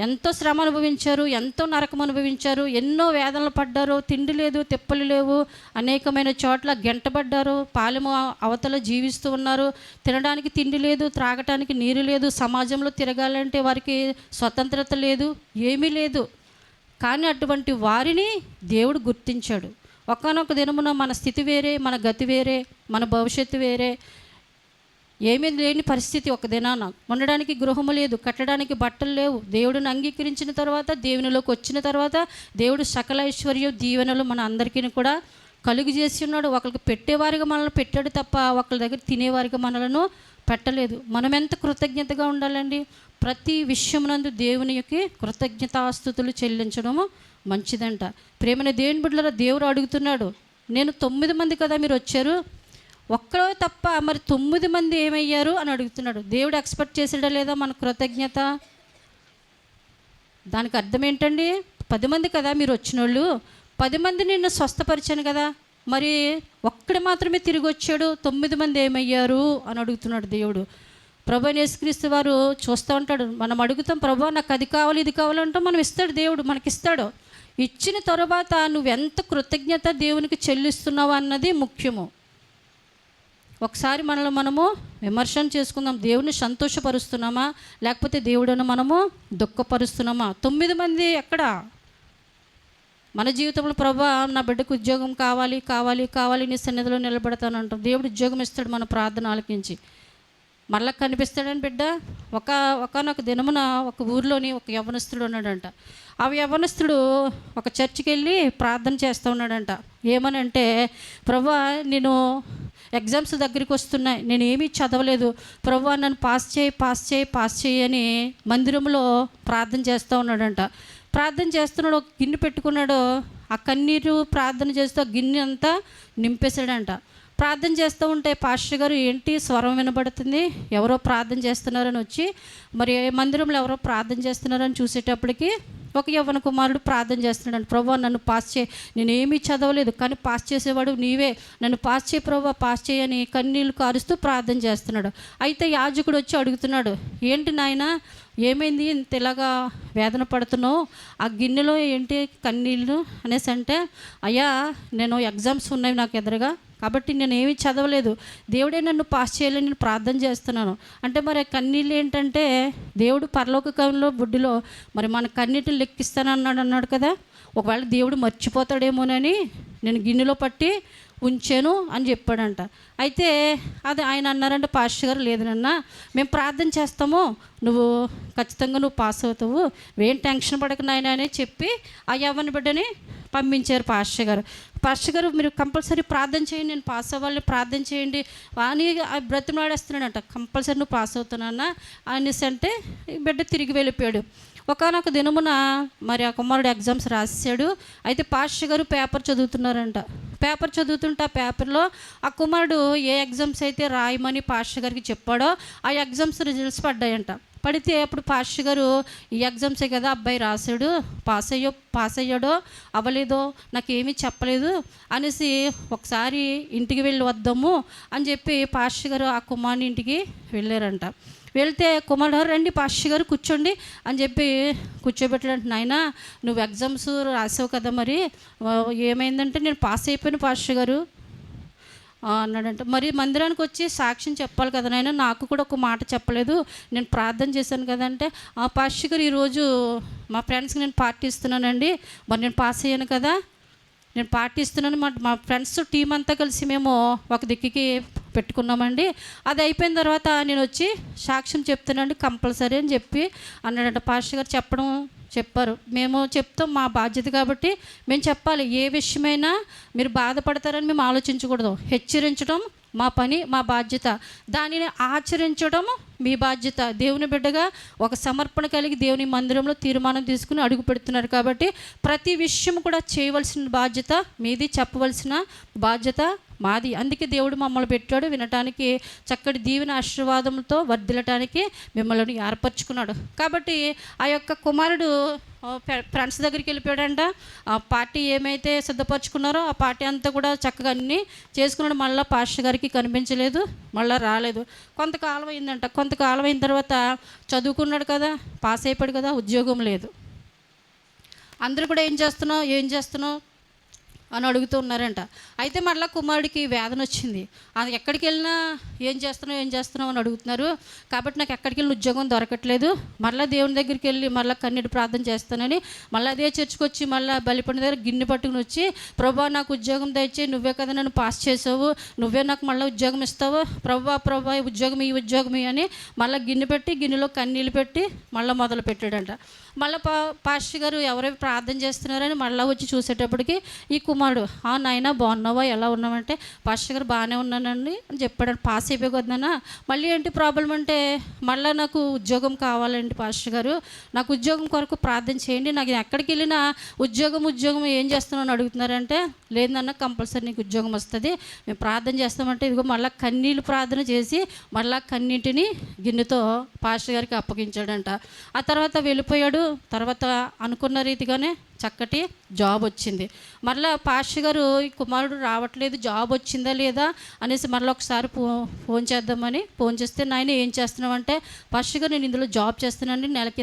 S1: ఎంతో శ్రమ అనుభవించారు, ఎంతో నరకం అనుభవించారు, ఎన్నో వేదనలు పడ్డారు. తిండి లేదు, తిప్పలు లేవు, అనేకమైన చోట్ల గెంటబడ్డారు, పాలెము అవతల జీవిస్తూ ఉన్నారు. తినడానికి తిండి లేదు, త్రాగటానికి నీరు లేదు, సమాజంలో తిరగాలంటే వారికి స్వతంత్రత లేదు, ఏమీ లేదు. కానీ అటువంటి వారిని దేవుడు గుర్తించాడు. ఒకానొక దినమున మన స్థితి వేరే, మన గతి వేరే, మన భవిష్యత్తు వేరే. ఏమీ లేని పరిస్థితి. ఒక దినాన ఉండడానికి గృహము లేదు, కట్టడానికి బట్టలు లేవు. దేవుడిని అంగీకరించిన తర్వాత, దేవునిలోకి వచ్చిన తర్వాత దేవుడు సకల ఐశ్వర్యం దీవెనలు మన అందరికీ కూడా కలుగు చేసి ఉన్నాడు. ఒకరికి పెట్టేవారిగా మనల్ని పెట్టాడు తప్ప ఒకరి దగ్గర తినేవారిగా మనలను పెట్టలేదు. మనం ఎంత కృతజ్ఞతగా ఉండాలండి. ప్రతి విషయమునందు దేవునికి కృతజ్ఞతాస్తుతులు చెల్లించడము మంచిదంట. ప్రేమైన దేవుని బిడ్డలారా, దేవుడు అడుగుతున్నాడు, నేను 9 మంది కదా మీరు వచ్చారు, ఒక్కరో తప్ప మరి 9 మంది ఏమయ్యారు అని అడుగుతున్నాడు. దేవుడు ఎక్స్పెక్ట్ చేసాడా లేదా మన కృతజ్ఞత? దానికి అర్థం ఏంటండి? 10 మంది కదా మీరు వచ్చిన వాళ్ళు, 10 మంది నిన్ను స్వస్థపరిచాను కదా, మరి ఒక్కడు మాత్రమే తిరిగి వచ్చాడు, 9 మంది ఏమయ్యారు అని అడుగుతున్నాడు దేవుడు. ప్రభు అయిన యేసుక్రీస్తు వారు చూస్తూ ఉంటాడు. మనం అడుగుతాం, ప్రభు నాకు అది కావాలి ఇది కావాలంటాం, మనం ఇస్తాడు, దేవుడు మనకిస్తాడు. ఇచ్చిన తర్వాత నువ్వెంత కృతజ్ఞత దేవునికి చెల్లిస్తున్నావు అన్నది ముఖ్యము. ఒకసారి మనల్ని మనము విమర్శన చేసుకుందాం. దేవుని సంతోషపరుస్తున్నామా లేకపోతే దేవుడిని మనము దుఃఖపరుస్తున్నామా? 9 మంది ఎక్కడ మన జీవితంలో, ప్రభా నా బిడ్డకు ఉద్యోగం కావాలి కావాలి కావాలి నీ సన్నిధిలో నిలబడతాను అంటాం. దేవుడు ఉద్యోగం ఇస్తాడు మన ప్రార్థన ఆలకించి. మళ్ళీ కనిపిస్తాడని బిడ్డ. ఒకనొక దినమున ఒక ఊరిలోని ఒక యవ్వనస్తుడు ఉన్నాడంట. ఆ యవ్వనస్తుడు ఒక చర్చికి వెళ్ళి ప్రార్థన చేస్తూ ఉన్నాడంట. ఏమనంటే, ప్రభా నేను ఎగ్జామ్స్ దగ్గరికి వస్తున్నాయి, నేను ఏమీ చదవలేదు, ప్రభా నన్ను పాస్ చేయి అని మందిరంలో ప్రార్థన చేస్తూ ఉన్నాడంట. ప్రార్థన చేస్తున్నాడు, ఒక గిన్నె పెట్టుకున్నాడు. ఆ కన్నీరు ప్రార్థన చేస్తూ ఆ గిన్నె అంతా నింపేశాడంట. ప్రార్థన చేస్తూ ఉంటే పాస్టర్ గారు, ఏంటి స్వరం వినబడుతుంది, ఎవరో ప్రార్థన చేస్తున్నారని వచ్చి, మరి మందిరంలో ఎవరో ప్రార్థన చేస్తున్నారని చూసేటప్పటికి ఒక యవ్వన కుమారుడు ప్రార్థన చేస్తున్నాడు. ప్రభా నన్ను పాస్ చేయి, నేనేమీ చదవలేదు కానీ పాస్ చేసేవాడు నీవే, నన్ను పాస్ చేయి ప్రభా, పాస్ చేయని కన్నీళ్ళు కారుస్తూ ప్రార్థన చేస్తున్నాడు. అయితే యాజకుడు వచ్చి అడుగుతున్నాడు, ఏంటి నాయన ఏమైంది, ఇంత ఇలాగా వేదన పడుతున్నావు, ఆ గిన్నెలో ఏంటి కన్నీళ్ళు అనేసి అంటే, అయ్యా నేను ఎగ్జామ్స్ ఉన్నాయి నాకు ఎదురుగా, కాబట్టి నేను ఏమీ చదవలేదు, దేవుడే నన్ను పాస్ చేయాలని నేను ప్రార్థన చేస్తున్నాను అంటే, మరి కన్నీళ్ళు ఏంటంటే దేవుడు పరలోకంలో బుడ్డిలో మరి మన కన్నీటిని లెక్కిస్తానన్నాడు కదా, ఒకవేళ దేవుడు మర్చిపోతాడేమోనని నేను గిన్నెలో పట్టి ఉంచాను అని చెప్పాడంట. అయితే అది ఆయన అన్నారంటే పాస్టర్ గారు, లేదు నాన్న మేము ప్రార్థన చేస్తాము, నువ్వు ఖచ్చితంగా నువ్వు పాస్ అవుతావు, ఏం టెన్షన్ పడక నాయన అని చెప్పి ఆ యవ్వన బిడ్డని పంపించారు పాస్టర్ గారు. పాస్టర్ గారు మీరు కంపల్సరీ ప్రార్థన చేయండి, నేను పాస్ అవ్వాలని ప్రార్థన చేయండి అని బ్రతిమలాడేస్తున్నాడంట. కంపల్సరీ నువ్వు పాస్ అవుతున్నానా అనేసి అంటే బిడ్డ తిరిగి వెళ్ళిపోయాడు. ఒకనొక దినమున మరి ఆ కుమారుడు ఎగ్జామ్స్ రాశాడు. అయితే పాస్టర్ గారు పేపర్ చదువుతున్నారంట. పేపర్ చదువుతుంటే ఆ పేపర్లో ఆ కుమారుడు ఏ ఎగ్జామ్స్ అయితే రాయమని పాస్టర్ గారికి చెప్పాడో ఆ ఎగ్జామ్స్ రిజల్ట్స్ పడ్డాయంట. పడితే అప్పుడు పాస్టర్ గారు, ఈ ఎగ్జామ్సే కదా అబ్బాయి రాశాడు, పాస్ అయ్యాడో అవ్వలేదో నాకేమీ చెప్పలేదు అనేసి ఒకసారి ఇంటికి వెళ్ళి వద్దాము అని చెప్పి పాస్టర్ గారు ఆ కుమారుని ఇంటికి వెళ్ళారంట. వెళ్తే కుమారుడు, రండి పాస్టర్ గారు కూర్చోండి అని చెప్పి కూర్చోబెట్టాడంట. నాయన నువ్వు ఎగ్జామ్స్ రాసావు కదా, మరి ఏమైందంటే, నేను పాస్ అయిపోయాను పాస్టర్ గారు అన్నాడంట. మరి మందిరానికి వచ్చి సాక్ష్యం చెప్పాలి కదా నాయన, నాకు కూడా ఒక మాట చెప్పలేదు, నేను ప్రార్థన చేశాను కదంటే, ఆ పాస్టర్ గారు ఈరోజు మా ఫ్రెండ్స్కి నేను పార్టీ ఇస్తున్నానండి, మరి నేను పాస్ అయ్యాను కదా, నేను పార్టీ ఇస్తున్నాను, మా ఫ్రెండ్స్ టీం అంతా కలిసి మేము ఒక దిక్కుకి పెట్టుకున్నామండి, అది అయిపోయిన తర్వాత నేను వచ్చి సాక్ష్యం చెప్తానండి కంపల్సరీ అని చెప్పి అన్నాడంట. పాస్టర్ గారు చెప్పారు, మేము చెప్తాం, మా బాధ్యత కాబట్టి మేము చెప్పాలి, ఏ విషయమైనా మీరు బాధపడతారని మేము ఆలోచించకూడదు, హెచ్చరించడం మా పని, మా బాధ్యత, దానిని ఆచరించడం మీ బాధ్యత. దేవుని బిడ్డగా ఒక సమర్పణ కలిగి దేవుని మందిరంలో తీర్మానం తీసుకుని అడుగు పెడుతున్నారు కాబట్టి ప్రతి విషయం కూడా చేయవలసిన బాధ్యత మీది, చెప్పవలసిన బాధ్యత మాది. అందుకే దేవుడు మమ్మల్ని పెట్టాడు, వినటానికి చక్కటి దీవెన ఆశీర్వాదంతో వర్ధిల్లటానికి మిమ్మల్ని ఏర్పరచుకున్నాడు. కాబట్టి ఆ యొక్క కుమారుడు ఫ్రెండ్స్ దగ్గరికి వెళ్ళిపోయాడంట. ఆ పార్టీ ఏమైతే సిద్ధపరచుకున్నారో ఆ పార్టీ అంతా కూడా చక్కగా అన్నీ చేసుకున్నాడు. మళ్ళీ పాస్టర్ గారికి కనిపించలేదు, మళ్ళీ రాలేదు. కొంతకాలం అయిందంట. కొంతకాలం అయిన తర్వాత చదువుకున్నాడు కదా, పాస్ అయిపోయాడు కదా, ఉద్యోగం లేదు. అందరూ కూడా ఏం చేస్తున్నావు అని అడుగుతూ ఉన్నారంట. అయితే మళ్ళీ కుమారుడికి వేదన వచ్చింది. అది ఎక్కడికి వెళ్ళినా ఏం చేస్తున్నావు అని అడుగుతున్నారు, కాబట్టి నాకు ఎక్కడికి వెళ్ళిన ఉద్యోగం దొరకట్లేదు, మళ్ళీ దేవుని దగ్గరికి వెళ్ళి మళ్ళీ కన్నీటి ప్రార్థన చేస్తానని మళ్ళీ అదే చర్చికి వచ్చి మళ్ళీ బలిపండి దగ్గర గిన్నె పట్టుకుని వచ్చి, ప్రభా నాకు ఉద్యోగం దయచేయి, నువ్వే కదా నన్ను పాస్ చేసావు, నువ్వే నాకు మళ్ళీ ఉద్యోగం ఇస్తావు, ప్రభా ఉద్యోగం అని మళ్ళీ గిన్నె పెట్టి గిన్నెలో కన్నీళ్ళు పెట్టి మళ్ళీ మొదలు పెట్టాడంట. మళ్ళీ పాస్టర్ గారు ఎవరైనా ప్రార్థన చేస్తున్నారని మళ్ళీ వచ్చి చూసేటప్పటికి ఈ కుమారుడు, నాయన బాగున్నావా, ఎలా ఉన్నావంటే, పాస్టర్ గారు బాగానే ఉన్నానండి అని చెప్పాడు. పాస్ అయిపోయినా మళ్ళీ ఏంటి ప్రాబ్లం అంటే, మళ్ళీ నాకు ఉద్యోగం కావాలండి పాస్టర్ గారు, నాకు ఉద్యోగం కొరకు ప్రార్థన చేయండి, నాకు ఎక్కడికి వెళ్ళినా ఉద్యోగం ఏం చేస్తున్నావు అని అడుగుతున్నారంటే, లేదన్న కంపల్సరీ నీకు ఉద్యోగం వస్తుంది, మేము ప్రార్థన చేస్తామంటే ఇదిగో మళ్ళీ కన్నీళ్ళు ప్రార్థన చేసి మళ్ళీ కన్నీటిని గిన్నెతో పాస్టర్ గారికి అప్పగించాడంట. ఆ తర్వాత వెళ్ళిపోయాడు. తర్వాత అనుకున్న రీతిగానే చక్కటి జాబ్ వచ్చింది. మరలా పాస్టర్ గారు ఈ కుమారుడు రావట్లేదు, జాబ్ వచ్చిందా లేదా అనేసి మరలా ఒకసారి ఫోన్ చేద్దామని ఫోన్ చేస్తే, నాయన ఏం చేస్తున్నావు అంటే, పాస్టర్ గారు నేను ఇందులో జాబ్ చేస్తున్నానండి, నెలకి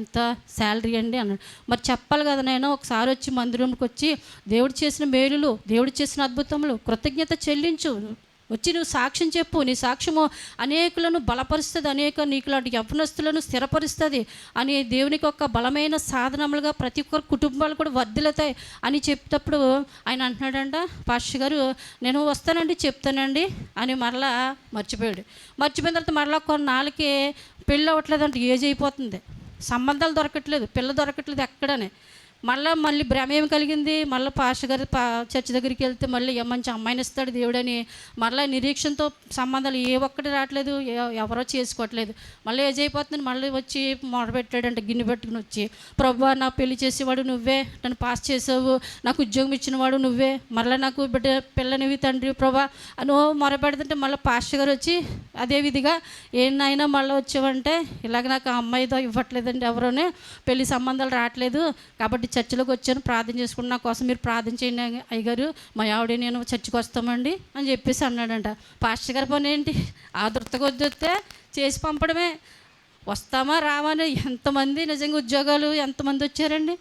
S1: ఇంత శాలరీ అండి అన్నాడు. మరి చెప్పాలి కదా నాయన, ఒకసారి వచ్చి మందిరంకి వచ్చి దేవుడు చేసిన మేలులు, దేవుడు చేసిన అద్భుతములు కృతజ్ఞత చెల్లించు, వచ్చి నువ్వు సాక్ష్యం చెప్పు, నీ సాక్ష్యము అనేకులను బలపరుస్తుంది, నీకులాంటి యవ్వనస్తులను స్థిరపరుస్తుంది అని దేవునికి ఒక బలమైన సాధనములుగా ప్రతి ఒక్కరు కుటుంబాలు కూడా వర్ధిల్లుతాయి అని చెప్పేటప్పుడు ఆయన అంటున్నాడంట, పాస్టర్ గారు నేను వస్తానండి చెప్తానండి అని మరలా మర్చిపోయిన తర్వాత మరలా కొన్నాళ్ళకి పెళ్ళి అవ్వట్లేదంటే, ఏజ్ అయిపోతుంది, సంబంధాలు దొరకట్లేదు, పిల్ల దొరకట్లేదు ఎక్కడనే. మళ్ళీ భ్రమ ఏమి కలిగింది, మళ్ళీ పాస్టర్ గారు చర్చ్ దగ్గరికి వెళ్తే మళ్ళీ మంచి అమ్మాయిని ఇస్తాడు దేవుడని మళ్ళీ నిరీక్షణతో సంబంధాలు ఏ ఒక్కటి రావట్లేదు, ఎవరో చేసుకోవట్లేదు. మళ్ళీ ఏజ్ అయిపోతుంది, మళ్ళీ వచ్చి మొదలుపెట్టాడంటే గిన్నె పెట్టుకుని వచ్చి, ప్రభువా నా పెళ్లి చేసేవాడు నువ్వే, నన్ను పాస్ చేసావు, నాకు ఉద్యోగం ఇచ్చినవాడు నువ్వే, మళ్ళీ నాకు పిల్లనివి తండ్రి ప్రభా నువ్వు మొరపెడుతుంటే మళ్ళీ పాస్టర్ గారు వచ్చి అదే విధిగా ఏనాయినా మళ్ళీ వచ్చావంటే, ఇలాగ నాకు అమ్మాయితో ఇవ్వట్లేదండి, ఎవరోనే పెళ్లి సంబంధాలు రావట్లేదు, కాబట్టి చర్చిలోకి వచ్చాను, ప్రార్థన చేసుకుని నా కోసం మీరు ప్రార్థన చేయండి అయ్యగారు, మా ఆవిడ నేను చర్చికి వస్తామండి అని చెప్పేసి అన్నాడంట. పాస్టర్ గారి పని ఏంటి, ఆదుర్తగా వద్దితే చేసి పంపడమే, వస్తామా రామని. ఎంతమంది నిజంగా ఉద్యోగాలు ఎంతమంది వచ్చారండి,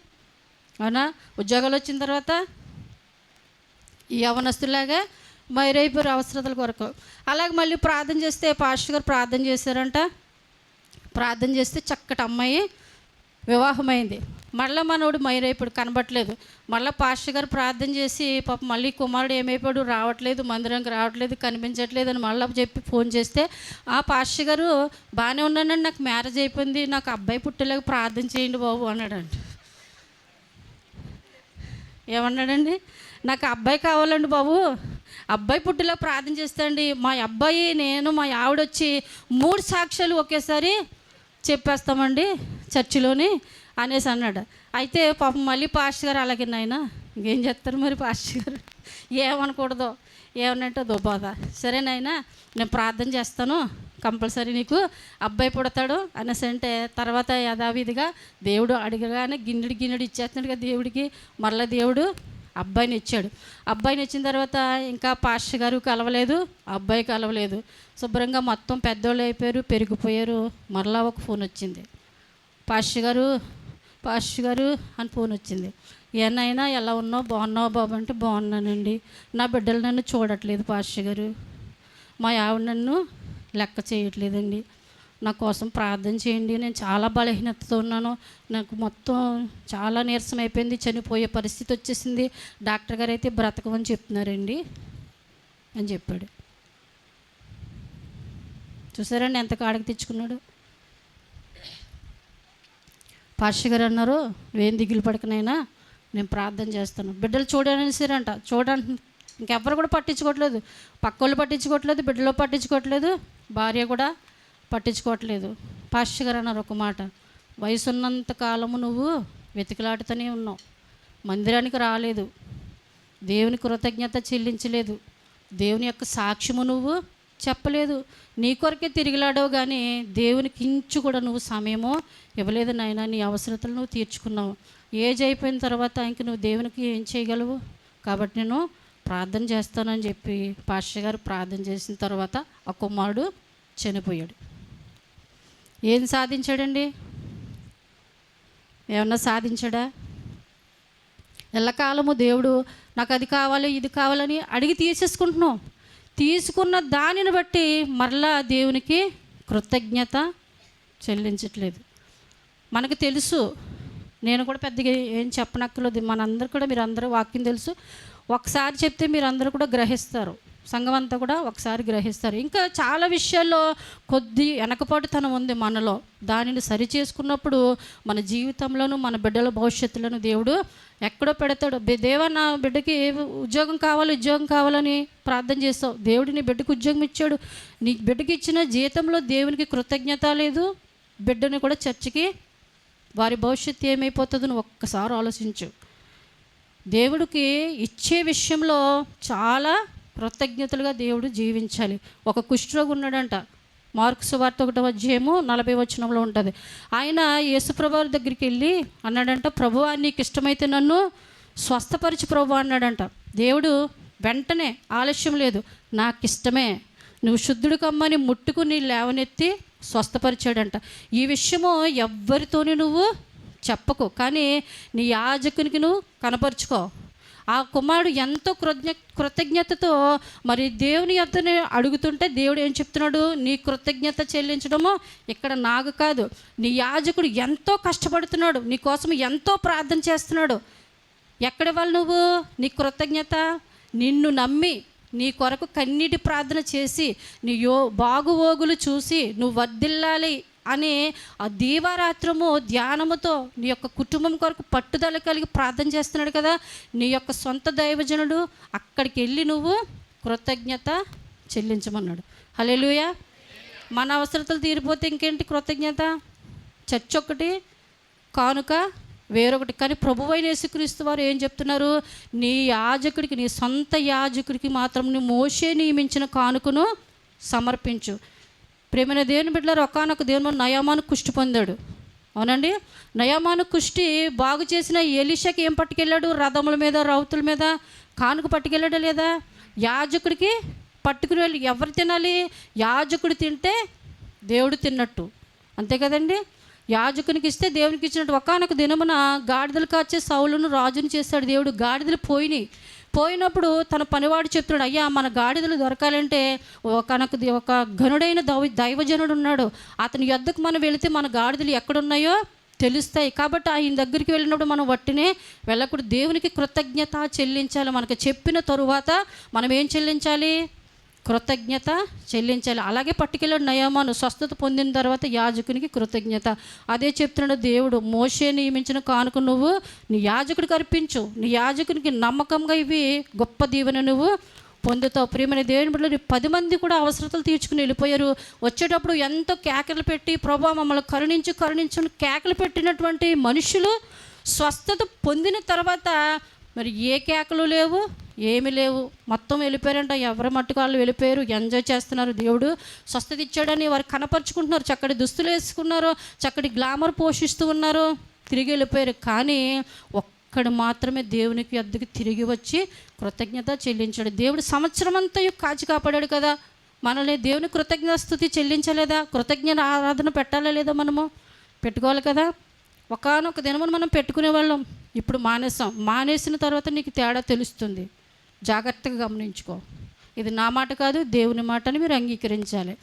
S1: అవునా? ఉద్యోగాలు వచ్చిన తర్వాత ఈ యవనస్తులాగా మైరైపోయారు అవసరతల కొరకు. అలాగే మళ్ళీ ప్రార్థన చేస్తే పాస్టర్ గారు ప్రార్థన చేశారంట. ప్రార్థన చేస్తే చక్కటి అమ్మాయి వివాహమైంది. మళ్ళీ మనోడు మైరైపోయాడు, కనబట్టలేదు. మళ్ళీ పాస్టర్ గారు ప్రార్థన చేసి పాప మళ్ళీ కుమారుడు ఏమైపోయాడు, రావట్లేదు, మందిరానికి రావట్లేదు, కనిపించట్లేదు అని మళ్ళీ చెప్పి ఫోన్ చేస్తే, ఆ పాస్టర్ గారు బాగానే ఉన్నానండి, నాకు మ్యారేజ్ అయిపోయింది, నాకు అబ్బాయి పుట్టేలాగా ప్రార్థన చేయండి బాబు అన్నాడండి. ఏమన్నాడండి, నాకు అబ్బాయి కావాలండి బాబు, అబ్బాయి పుట్టేలా ప్రార్థన చేస్తాండి, మా అబ్బాయి నేను మా ఆవిడ వచ్చి 3 సాక్ష్యాలు ఒకేసారి చెప్పేస్తామండి చర్చిలోని అనేసి అన్నాడు. అయితే పాపం మళ్ళీ పాస్టర్ గారు అలాగే నాయన ఇంకేం చేస్తారు మరి పాస్టర్ గారు, ఏమనకూడదు, ఏమనంటే దుబాధ, సరేనైనా నేను ప్రార్థన చేస్తాను, కంపల్సరీ నీకు అబ్బాయి పుడతాడు అనేసి అంటే, తర్వాత యథావిధిగా దేవుడు అడిగగానే గిన్నెడు ఇచ్చేస్తున్నాడు కదా దేవుడికి, మరలా దేవుడు అబ్బాయిని ఇచ్చాడు. అబ్బాయిని ఇచ్చిన తర్వాత ఇంకా పాస్టర్ గారు కలవలేదు, అబ్బాయి కలవలేదు, శుభ్రంగా మొత్తం పెద్దోళ్ళు అయిపోయారు, పెరిగిపోయారు. మరలా ఒక ఫోన్ వచ్చింది, పాస్టర్ గారు అని ఫోన్ వచ్చింది. ఏనైనా ఎలా ఉన్నావు, బాగున్నావు బాబు అంటే, బాగున్నానండి, నా బిడ్డలు నన్ను చూడట్లేదు పాస్టర్ గారు, మా ఆవిడ నన్ను లెక్క చేయట్లేదండి, నా కోసం ప్రార్థన చేయండి, నేను చాలా బలహీనతతో ఉన్నాను, నాకు మొత్తం చాలా నీరసం అయిపోయింది, చనిపోయే పరిస్థితి వచ్చేసింది, డాక్టర్ గారు అయితే బ్రతకమని చెప్తున్నారండి అని చెప్పాడు. చూసారండి ఎంత కాడికి తెచ్చుకున్నాడు. పాస్టర్ గారు అన్నారు, నువ్వేం దిగులు పడకనైనా నేను ప్రార్థన చేస్తాను. బిడ్డలు చూడనేసారంట, ఇంకెవ్వరు కూడా పట్టించుకోవట్లేదు, పక్కోళ్ళు పట్టించుకోవట్లేదు, బిడ్డలు పట్టించుకోవట్లేదు, భార్య కూడా పట్టించుకోవట్లేదు. పాస్టర్ గారు అన్నారు ఒక మాట, వయసు ఉన్నంత కాలము నువ్వు వెతికిలాడుతూనే ఉన్నావు, మందిరానికి రాలేదు, దేవుని కృతజ్ఞత చెల్లించలేదు, దేవుని యొక్క సాక్ష్యము నువ్వు చెప్పలేదు, నీ కొరకే తిరిగిలాడవు, కానీ దేవునికి ఇంచు కూడా నువ్వు సమయమో ఇవ్వలేదు నాయన, నీ అవసరతలు నువ్వు తీర్చుకున్నావు, ఏజ్ అయిపోయిన తర్వాత ఇంక నువ్వు దేవునికి ఏం చేయగలవు, కాబట్టి నేను ప్రార్థన చేస్తానని చెప్పి పాస్టర్ గారు ప్రార్థన చేసిన తర్వాత ఆ కుమారుడు చనిపోయాడు. ఏం సాధించాడండి, ఏమన్నా సాధించాడా? ఎల్లకాలము దేవుడు నాకు అది కావాలి ఇది కావాలని అడిగి తీసేసుకుంటున్నాం, తీసుకున్న దానిని బట్టి మరలా దేవునికి కృతజ్ఞత చెల్లించట్లేదు. మనకు తెలుసు, నేను కూడా పెద్దగా ఏం చెప్పనక్కర్లేదు, మనందరూ కూడా మీరు అందరూ వాక్యం తెలుసు, ఒకసారి చెప్తే మీరు అందరూ కూడా గ్రహిస్తారు, సంఘం అంతా కూడా ఒకసారి గ్రహిస్తారు. ఇంకా చాలా విషయాల్లో కొద్ది వెనకపాటుతనం ఉంది మనలో, దానిని సరి చేసుకున్నప్పుడు మన జీవితంలోనూ మన బిడ్డల భవిష్యత్తులను దేవుడు ఎక్కడో పెడతాడు. దేవా నా బిడ్డకి ఉద్యోగం కావాలని ప్రార్థన చేస్తావు, దేవుడు నీ బిడ్డకి ఉద్యోగం ఇచ్చాడు, నీ బిడ్డకి ఇచ్చిన జీతంలో దేవునికి కృతజ్ఞత లేదు, బిడ్డని కూడా చర్చికి వారి భవిష్యత్తు ఏమైపోతుందో నువ్వు ఒక్కసారి ఆలోచించు. దేవుడికి ఇచ్చే విషయంలో చాలా కృతజ్ఞతలుగా దేవుడు జీవించాలి. ఒక కుష్ఠరోగి ఉన్నాడంట, మార్కు సువార్త 1వ అధ్యాయము 40వ వచనంలో ఉంటుంది. ఆయన యేసుప్రభు వారి దగ్గరికి వెళ్ళి అన్నాడంట, ప్రభువా నీకు ఇష్టమైతే నన్ను స్వస్థపరిచి ప్రభు అన్నాడంట. దేవుడు వెంటనే ఆలస్యం లేదు, నాకు ఇష్టమే, నువ్వు శుద్ధుడు కమ్మని ముట్టుకుని లేవనెత్తి స్వస్థపరిచాడంట. ఈ విషయము ఎవ్వరితోని నువ్వు చెప్పకు, కానీ నీ యాజకునికి నువ్వు కనపరుచుకో. ఆ కుమారుడు ఎంతో కృతజ్ఞతతో మరి దేవుని యొద్దనే అడుగుతుంటే దేవుడు ఏం చెప్తున్నాడు, నీ కృతజ్ఞత చెల్లించడము ఇక్కడ నాకు కాదు, నీ యాజకుడు ఎంతో కష్టపడుతున్నాడు, నీ కోసం ఎంతో ప్రార్థన చేస్తున్నాడు. ఎక్కడ వాళ్ళు నువ్వు నీ కృతజ్ఞత? నిన్ను నమ్మి నీ కొరకు కన్నీటి ప్రార్థన చేసి నీ బాగువోగులు చూసి నువ్వు వర్ధిల్లాలి అని ఆ దీవారాత్రము ధ్యానముతో నీ యొక్క కుటుంబం కొరకు పట్టుదల కలిగి ప్రార్థన చేస్తున్నాడు కదా. నీ యొక్క సొంత దైవజనుడు అక్కడికి వెళ్ళి నువ్వు కృతజ్ఞత చెల్లించమన్నాడు. హల్లెలూయా. మన అవసరతలు తీరిపోతే ఇంకేంటి కృతజ్ఞత? చర్చ్ ఒకటి, కానుక వేరొకటి. కానీ ప్రభువైన యేసుక్రీస్తు వారు ఏం చెప్తున్నారు, నీ యాజకుడికి, నీ సొంత యాజకుడికి మాత్రం నీ మోషే నియమించిన కానుకను సమర్పించు. ప్రేమైన దేవుని బిడ్డలారా, ఒకానొక దేవుని నయమాను కుష్టి పొందాడు. అవునండి, నయమాను కుష్టి బాగు చేసిన ఎలీషాకి ఏం పట్టుకెళ్ళాడు? రథముల మీద, రౌతుల మీద కానుక పట్టుకెళ్ళాడా లేదా? యాజకుడికి పట్టుకుని వెళ్ళి ఎవరు తినాలి? యాజకుడు తింటే దేవుడు తిన్నట్టు, అంతే కదండి. యాజకునికి ఇస్తే దేవునికి ఇచ్చినట్టు. ఒకానొక దినమున గాడిదలు కాచే సౌలును రాజుని చేశాడు దేవుడు. గాడిదలు పోయినప్పుడు తన పనివాడు చెప్తున్నాడు, అయ్యా మన గాడిదలు దొరకాలంటే ఒక ఘనుడైన దైవజనుడు ఉన్నాడు, అతని యొద్దకు మనం వెళితే మన గాడిదలు ఎక్కడున్నాయో తెలుస్తాయి. కాబట్టి ఆయన దగ్గరికి వెళ్ళినప్పుడు మనం వట్టినే వెళ్ళకూడదు, దేవునికి కృతజ్ఞత చెల్లించాలి. మనకు చెప్పిన తరువాత మనం ఏం చెల్లించాలి? కృతజ్ఞత చెల్లించాలి. అలాగే పట్టుకెళ్ళాడు నయమాను. స్వస్థత పొందిన తర్వాత యాజకునికి కృతజ్ఞత. అదే చెప్తున్నాడు దేవుడు, మోషే నియమించిన కానుక నువ్వు నీ యాజకుడికి అర్పించు, నీ యాజకునికి నమ్మకంగా ఇవి గొప్ప దీవెన నువ్వు పొందుతావు. ప్రియమైన దేవుని బిడ్డలు 10 మంది కూడా అవసరతలు తీర్చుకుని వెళ్ళిపోయారు. వచ్చేటప్పుడు ఎంతో కేకలు పెట్టి ప్రభువా మమ్మల్ని కరుణించు కేకలు పెట్టినటువంటి మనుషులు స్వస్థత పొందిన తర్వాత మరి ఏ కేకలు లేవు, ఏమి లేవు, మొత్తం వెళ్ళిపోయారంట. ఎవరి మట్టుకు వాళ్ళు వెళ్ళిపోయారు, ఎంజాయ్ చేస్తున్నారు. దేవుడు స్వస్థత ఇచ్చాడని వారు కనపరుచుకుంటున్నారు, చక్కటి దుస్తులు వేసుకున్నారు, చక్కటి గ్లామర్ పోషిస్తూ ఉన్నారు, తిరిగి వెళ్ళిపోయారు. కానీ ఒక్కడు మాత్రమే దేవునికి వద్దకు తిరిగి వచ్చి కృతజ్ఞత చెల్లించాడు. దేవుడు సంవత్సరం అంతా కాచి కాపాడాడు కదా, మనల్ని దేవుని కృతజ్ఞత స్తుతి చెల్లించలేదా? కృతజ్ఞత ఆరాధన పెట్టాలా లేదా? మనము పెట్టుకోవాలి కదా. ఒకానొక దినమును మనం పెట్టుకునే వాళ్ళం, ఇప్పుడు మానేసిన తర్వాత నీకు తేడా తెలుస్తుంది. జాగ్రత్తగా గమనించుకో, ఇది నా మాట కాదు దేవుని మాట అని మీరు అంగీకరించాలి.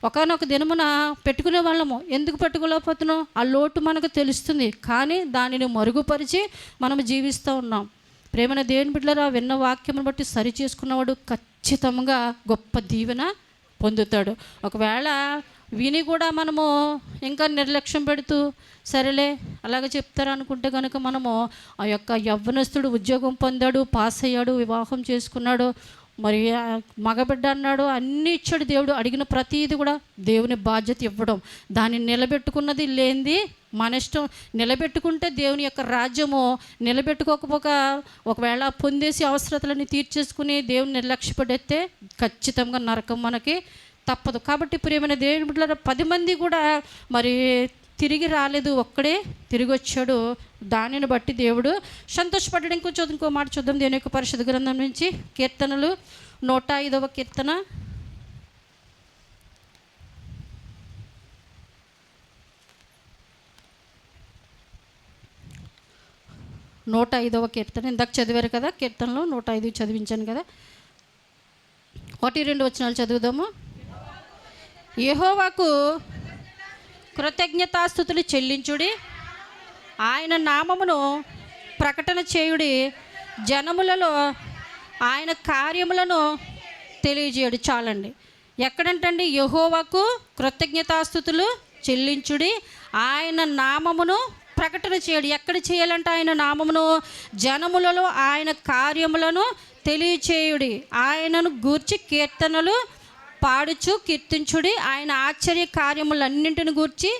S1: ఒకానొక దినమున పెట్టుకునే వాళ్ళము, ఎందుకు పెట్టుకోలేకపోతున్నాం? ఆ లోటు మనకు తెలుస్తుంది, కానీ దానిని మరుగుపరిచి మనం జీవిస్తూ ఉన్నాం. ప్రేమైన దేవుని బిడ్డలారా, విన్న వాక్యమును బట్టి సరి చేసుకున్నవాడు ఖచ్చితంగా గొప్ప దీవెన పొందుతాడు. ఒకవేళ విని కూడా మనము ఇంకా నిర్లక్ష్యం పెడుతూ సరేలే అలాగ చెప్తారు అనుకుంటే కనుక మనము ఆ యొక్క యవ్వనస్తుడు ఉద్యోగం పొందాడు, పాస్ అయ్యాడు, వివాహం చేసుకున్నాడు, మరి మగబిడ్డ అన్నాడు, అన్నీ ఇచ్చాడు దేవుడు. అడిగిన ప్రతీది కూడా దేవుని బాధ్యత ఇవ్వడం, దాన్ని నిలబెట్టుకున్నది లేనిది మన ఇష్టం. నిలబెట్టుకుంటే దేవుని యొక్క రాజ్యము, నిలబెట్టుకోకపోక ఒకవేళ పొందేసి అవసరతలని తీర్చేసుకుని దేవుని నిర్లక్ష్యపడితే ఖచ్చితంగా నరకం మనకి తప్పదు. కాబట్టి ప్రియమైన దేవుని బిడ్డలారా, 10 మంది కూడా మరి తిరిగి రాలేదు, ఒక్కడే తిరిగి వచ్చాడు. దానిని బట్టి దేవుడు సంతోషపడ్డాడు. ఇంకో మాట చూద్దాం దేవుని యొక్క పరిశుద్ధ గ్రంథం నుంచి. కీర్తనలు 105వ కీర్తన 105వ కీర్తన. ఇందాక చదివారు కదా, కీర్తనలో 105 చదివించాను కదా. 1-2 వచనాలు చదువుదాము. యెహోవాకు కృతజ్ఞతాస్తుతులు చెల్లించుడి, ఆయన నామమును ప్రకటన చేయుడి, జనములలో ఆయన కార్యములను తెలియజేయడు. చాలండి. ఎక్కడంటండి? యెహోవాకు కృతజ్ఞతాస్తుతులు చెల్లించుడి, ఆయన నామమును ప్రకటన చేయడు. ఎక్కడ చేయాలంట ఆయన నామమును? జనములలో ఆయన కార్యములను తెలియచేయుడి, ఆయనను గూర్చి కీర్తనలు పాడుచు కీర్తించుడి, ఆయన ఆశ్చర్య కార్యములన్నింటిని గూర్చి